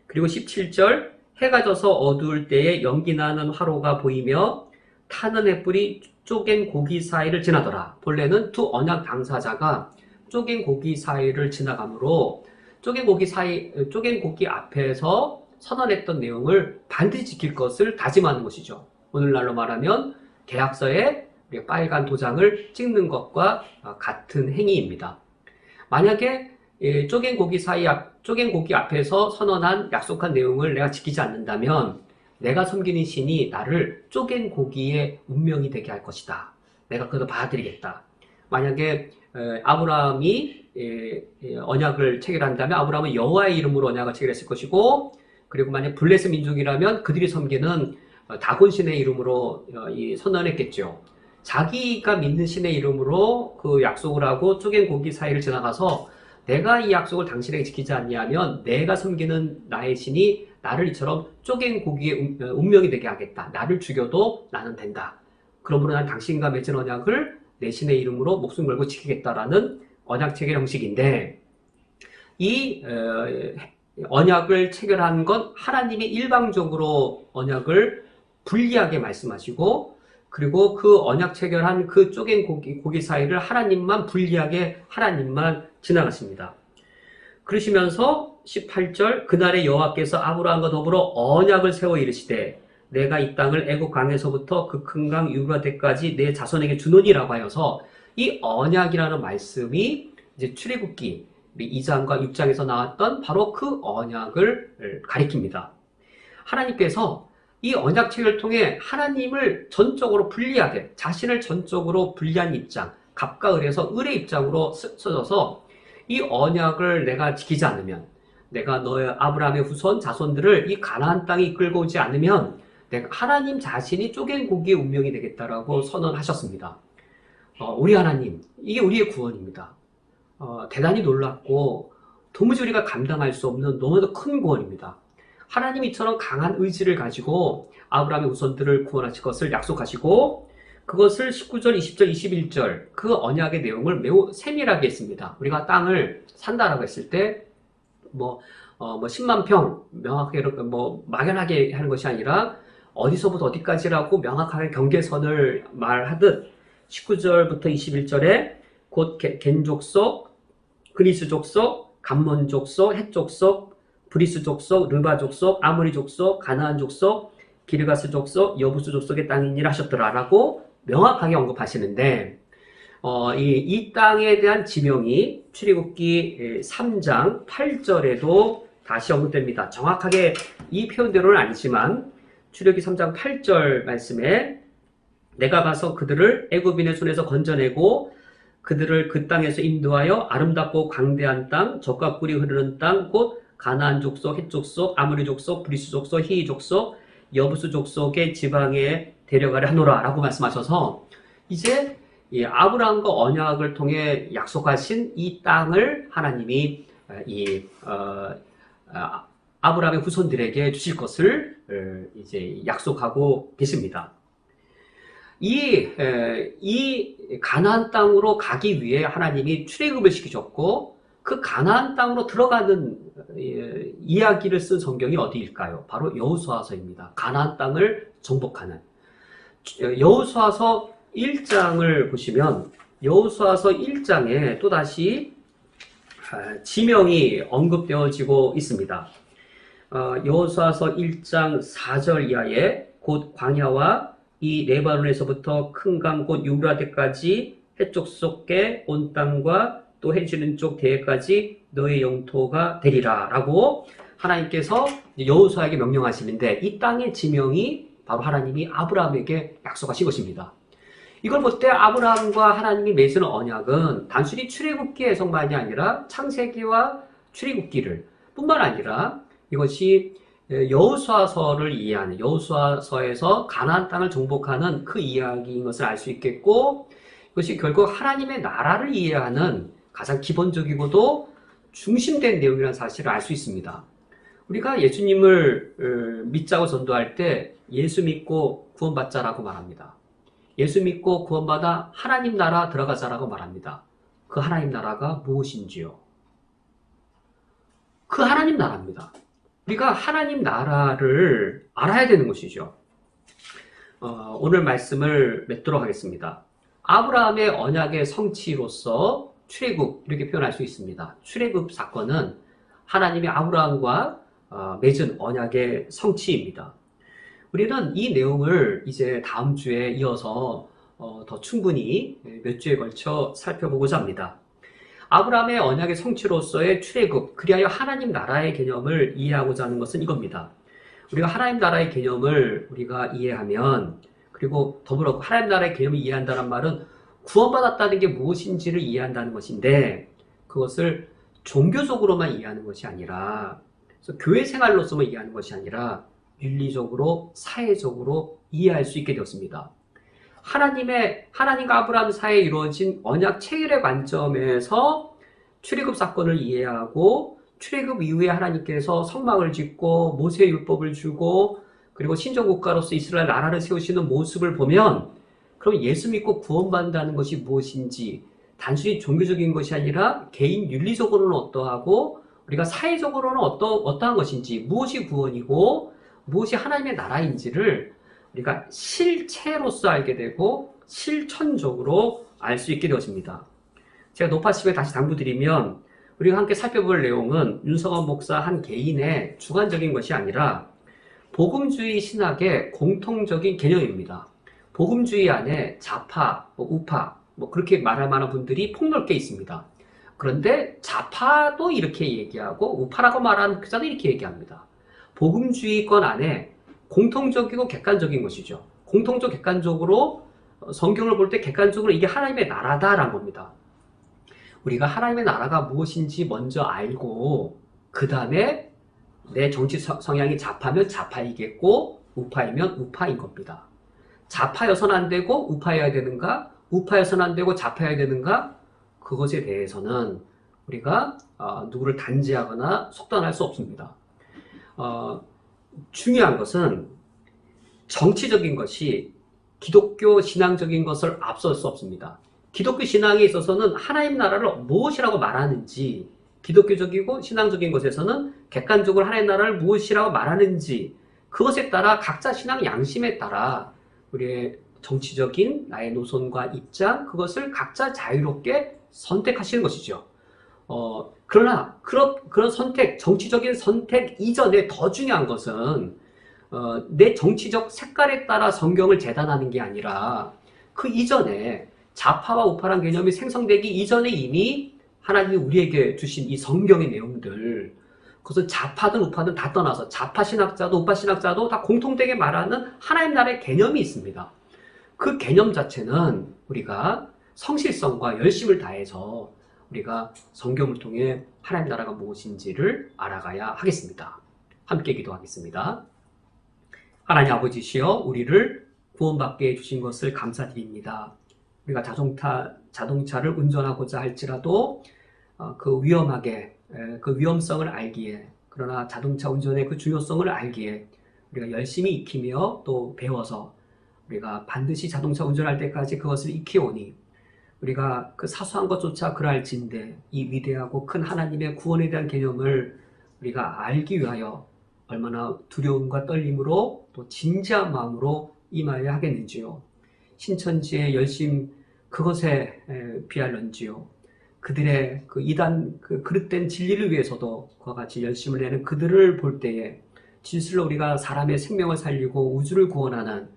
그리고 17절, 해가 져서 어두울 때에 연기 나는 화로가 보이며 타는 햇불이 쪼갠 고기 사이를 지나더라. 본래는 두 언약 당사자가 쪼갠 고기 사이를 지나가므로 쪼갠 고기 앞에서 선언했던 내용을 반드시 지킬 것을 다짐하는 것이죠. 오늘날로 말하면 계약서에 빨간 도장을 찍는 것과 같은 행위입니다. 만약에 쪼갠 고기 앞에서 선언한 약속한 내용을 내가 지키지 않는다면 내가 섬기는 신이 나를 쪼갠 고기의 운명이 되게 할 것이다. 내가 그것을 받아들이겠다. 만약에 아브라함이 언약을 체결한다면 아브라함은 여호와의 이름으로 언약을 체결했을 것이고, 그리고 만약 블레셋 민족이라면 그들이 섬기는 다곤 신의 이름으로 선언했겠죠. 자기가 믿는 신의 이름으로 그 약속을 하고 쪼갠 고기 사이를 지나가서 내가 이 약속을 당신에게 지키지 않냐면 내가 섬기는 나의 신이 나를 이처럼 쪼갠 고기의 운명이 되게 하겠다. 나를 죽여도 나는 된다. 그러므로 난 당신과 맺은 언약을 내 신의 이름으로 목숨 걸고 지키겠다라는 언약 체결 형식인데, 이 언약을 체결한 건 하나님이 일방적으로 언약을 불리하게 말씀하시고, 그리고 그 언약 체결한 그 쪼갠 고기 사이를 하나님만 불리하게 하나님만 지나갔습니다. 그러시면서 18절, 그날에 여호와께서 아브라함과 더불어 언약을 세워 이르시되 내가 이 땅을 애굽 강에서부터 그 큰 강 유브라데까지 내 자손에게 주노니라고 하여서, 이 언약이라는 말씀이 이제 출애굽기 2장과 6장에서 나왔던 바로 그 언약을 가리킵니다. 하나님께서 이 언약 체결을 통해 하나님을 전적으로 불리하게, 자신을 전적으로 불리한 입장, 갑과 을에서 을의 입장으로 써져서 이 언약을 내가 지키지 않으면, 내가 너의 아브라함의 후손 자손들을 이 가나안 땅에 이끌고 오지 않으면 내가 하나님 자신이 쪼갠 고기의 운명이 되겠다라고 선언하셨습니다. 우리 하나님, 이게 우리의 구원입니다. 대단히 놀랍고 도무지 우리가 감당할 수 없는 너무나도 큰 구원입니다. 하나님이 이처럼 강한 의지를 가지고 아브라함의 후손들을 구원하실 것을 약속하시고, 그것을 19절, 20절, 21절 그 언약의 내용을 매우 세밀하게 했습니다. 우리가 땅을 산다라고 했을 때 10만 평 명확하게 막연하게 하는 것이 아니라 어디서부터 어디까지라고 명확하게 경계선을 말하듯 19절부터 21절에 곧 겐 족속, 그리스 족속, 감몬 족속, 헷 족속, 브리스 족속, 르바 족속, 아모리 족속, 가나안 족속, 기르가스 족속, 여부스 족속의 땅이니라 하셨더라라고 명확하게 언급하시는데, 이 땅에 대한 지명이 출애굽기 3장 8절에도 다시 언급됩니다. 정확하게 이 표현대로는 아니지만 출애굽기 3장 8절 말씀에 내가 가서 그들을 애굽인의 손에서 건져내고 그들을 그 땅에서 인도하여 아름답고 광대한 땅, 젖과 꿀이 흐르는 땅, 곧 가나안 족속, 헷 족속, 아모리 족속, 브리스 족속, 히위 족속, 여부스 족속의 지방에 데려가려 하노라 라고 말씀하셔서, 이제 이 아브라함과 언약을 통해 약속하신 이 땅을 하나님이 아브라함의 후손들에게 주실 것을 이제 약속하고 계십니다. 이 가나안 땅으로 가기 위해 하나님이 출애굽을 시키셨고, 그 가나안 땅으로 들어가는 이야기를 쓴 성경이 어디일까요? 바로 여호수아서입니다. 가나안 땅을 정복하는. 여호수아서 1장을 보시면 여호수아서 1장에 또다시 지명이 언급되어지고 있습니다. 여호수아서 1장 4절 이하에 곧 광야와 이 레바논에서부터 큰 강 곧 유브라데까지 헷족속에 온 땅과 또 해지는 쪽 대해까지 너의 영토가 되리라 라고 하나님께서 여호수아에게 명령하시는데, 이 땅의 지명이 바로 하나님이 아브라함에게 약속하신 것입니다. 이걸 볼 때 아브라함과 하나님이 맺은 언약은 단순히 출애굽기 해석만이 아니라 창세기와 출애굽기를 뿐만 아니라 이것이 여호수아서를 이해하는, 여호수아서에서 가나안 땅을 정복하는 그 이야기인 것을 알 수 있겠고, 이것이 결국 하나님의 나라를 이해하는 가장 기본적이고도 중심된 내용이라는 사실을 알 수 있습니다. 우리가 예수님을 믿자고 전도할 때 예수 믿고 구원받자라고 말합니다. 예수 믿고 구원받아 하나님 나라 들어가자라고 말합니다. 그 하나님 나라가 무엇인지요? 그 하나님 나라입니다. 우리가 하나님 나라를 알아야 되는 것이죠. 오늘 말씀을 맺도록 하겠습니다. 아브라함의 언약의 성취로서 출애굽, 이렇게 표현할 수 있습니다. 출애굽 사건은 하나님이 아브라함과 맺은 언약의 성취입니다. 우리는 이 내용을 이제 다음 주에 이어서 더 충분히 몇 주에 걸쳐 살펴보고자 합니다. 아브라함의 언약의 성취로서의 출애굽, 그리하여 하나님 나라의 개념을 이해하고자 하는 것은 이겁니다. 우리가 하나님 나라의 개념을 우리가 이해하면, 그리고 더불어 하나님 나라의 개념을 이해한다는 말은 구원받았다는 게 무엇인지를 이해한다는 것인데, 그것을 종교적으로만 이해하는 것이 아니라, 그래서 교회 생활로서만 이해하는 것이 아니라 윤리적으로, 사회적으로 이해할 수 있게 되었습니다. 하나님과 아브라함 사이에 이루어진 언약 체결의 관점에서 출애굽 사건을 이해하고 출애굽 이후에 하나님께서 성막을 짓고 모세 율법을 주고 그리고 신정 국가로서 이스라엘 나라를 세우시는 모습을 보면 그럼 예수 믿고 구원받는다는 것이 무엇인지 단순히 종교적인 것이 아니라 개인 윤리적으로는 어떠하고 우리가 사회적으로는 어떠한 것인지 무엇이 구원이고 무엇이 하나님의 나라인지를 우리가 실체로서 알게 되고 실천적으로 알 수 있게 되어집니다. 제가 노파심에 다시 당부드리면 우리가 함께 살펴볼 내용은 윤성원 목사 한 개인의 주관적인 것이 아니라 복음주의 신학의 공통적인 개념입니다. 복음주의 안에 좌파, 우파 그렇게 말할 만한 분들이 폭넓게 있습니다. 그런데 좌파도 이렇게 얘기하고 우파라고 말하는 자도 이렇게 얘기합니다. 복음주의권 안에 공통적이고 객관적인 것이죠. 공통적 객관적으로 성경을 볼 때 객관적으로 이게 하나님의 나라다라는 겁니다. 우리가 하나님의 나라가 무엇인지 먼저 알고 그 다음에 내 정치 성향이 좌파면 좌파이겠고 우파이면 우파인 겁니다. 좌파여서는 안 되고 우파여야 되는가? 우파여서는 안 되고 좌파여야 되는가? 그것에 대해서는 우리가 누구를 단죄하거나 속단할 수 없습니다. 중요한 것은 정치적인 것이 기독교 신앙적인 것을 앞설 수 없습니다. 기독교 신앙에 있어서는 하나님 나라를 무엇이라고 말하는지, 기독교적이고 신앙적인 것에서는 객관적으로 하나님 나라를 무엇이라고 말하는지, 그것에 따라 각자 신앙 양심에 따라 우리의 정치적인 나의 노선과 입장, 그것을 각자 자유롭게 선택하시는 것이죠. 그러나 그런 선택, 정치적인 선택 이전에 더 중요한 것은 내 정치적 색깔에 따라 성경을 재단하는 게 아니라 그 이전에 좌파와 우파란 개념이 생성되기 이전에 이미 하나님이 우리에게 주신 이 성경의 내용들, 그것은 좌파든 우파든 다 떠나서 좌파 신학자도 우파 신학자도 다 공통되게 말하는 하나님 나라의 개념이 있습니다. 그 개념 자체는 우리가 성실성과 열심을 다해서 우리가 성경을 통해 하나님 나라가 무엇인지를 알아가야 하겠습니다. 함께 기도하겠습니다. 하나님 아버지시여, 우리를 구원받게 해주신 것을 감사드립니다. 우리가 자동차를 운전하고자 할지라도 그 위험성을 알기에, 그러나 자동차 운전의 그 중요성을 알기에 우리가 열심히 익히며 또 배워서 우리가 반드시 자동차 운전할 때까지 그것을 익히오니 우리가 그 사소한 것조차 그럴진데 이 위대하고 큰 하나님의 구원에 대한 개념을 우리가 알기 위하여 얼마나 두려움과 떨림으로 또 진지한 마음으로 임하여야 하겠는지요. 신천지의 열심 그것에 비할런지요. 그들의 그 이단 그 그릇된 진리를 위해서도 그와 같이 열심을 내는 그들을 볼 때에 진실로 우리가 사람의 생명을 살리고 우주를 구원하는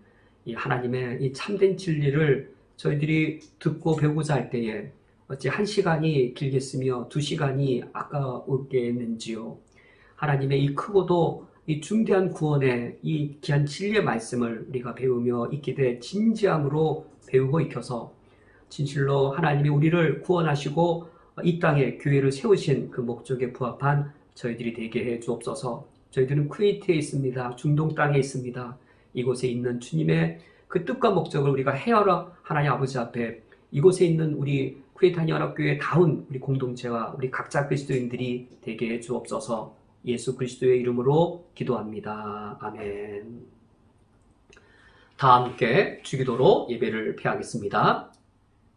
이 하나님의 이 참된 진리를 저희들이 듣고 배우고자 할 때에 어찌 1시간이 길겠으며 2시간이 아까웠겠는지요. 하나님의 이 크고도 이 중대한 구원의 이 귀한 진리의 말씀을 우리가 배우며 익게 돼 진지함으로 배우고 익혀서 진실로 하나님이 우리를 구원하시고 이 땅에 교회를 세우신 그 목적에 부합한 저희들이 되게 해 주옵소서. 저희들은 쿠웨이트에 있습니다. 중동 땅에 있습니다. 이곳에 있는 주님의 그 뜻과 목적을 우리가 헤아려 하나님 아버지 앞에 이곳에 있는 우리 쿠웨이트 한인연합교회 다운 우리 공동체와 우리 각자 그리스도인들이 되게 해 주옵소서. 예수 그리스도의 이름으로 기도합니다. 아멘. 다 함께 주기도로 예배를 폐하겠습니다.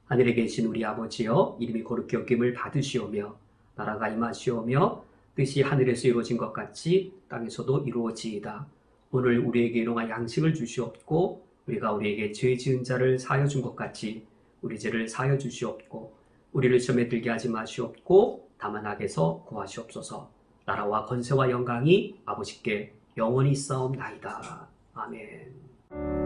하늘에 계신 우리 아버지여, 이름이 거룩히 여김을 받으시오며 나라가 임하시오며 뜻이 하늘에서 이루어진 것 같이 땅에서도 이루어지이다. 오늘 우리에게 일용할 양식을 주시옵고 우리가 우리에게 죄 지은 자를 사하여 준 것 같이 우리 죄를 사하여 주시옵고 우리를 시험에 들게 하지 마시옵고 다만 악에서 구하시옵소서. 나라와 권세와 영광이 아버지께 영원히 있사옵나이다. 아멘.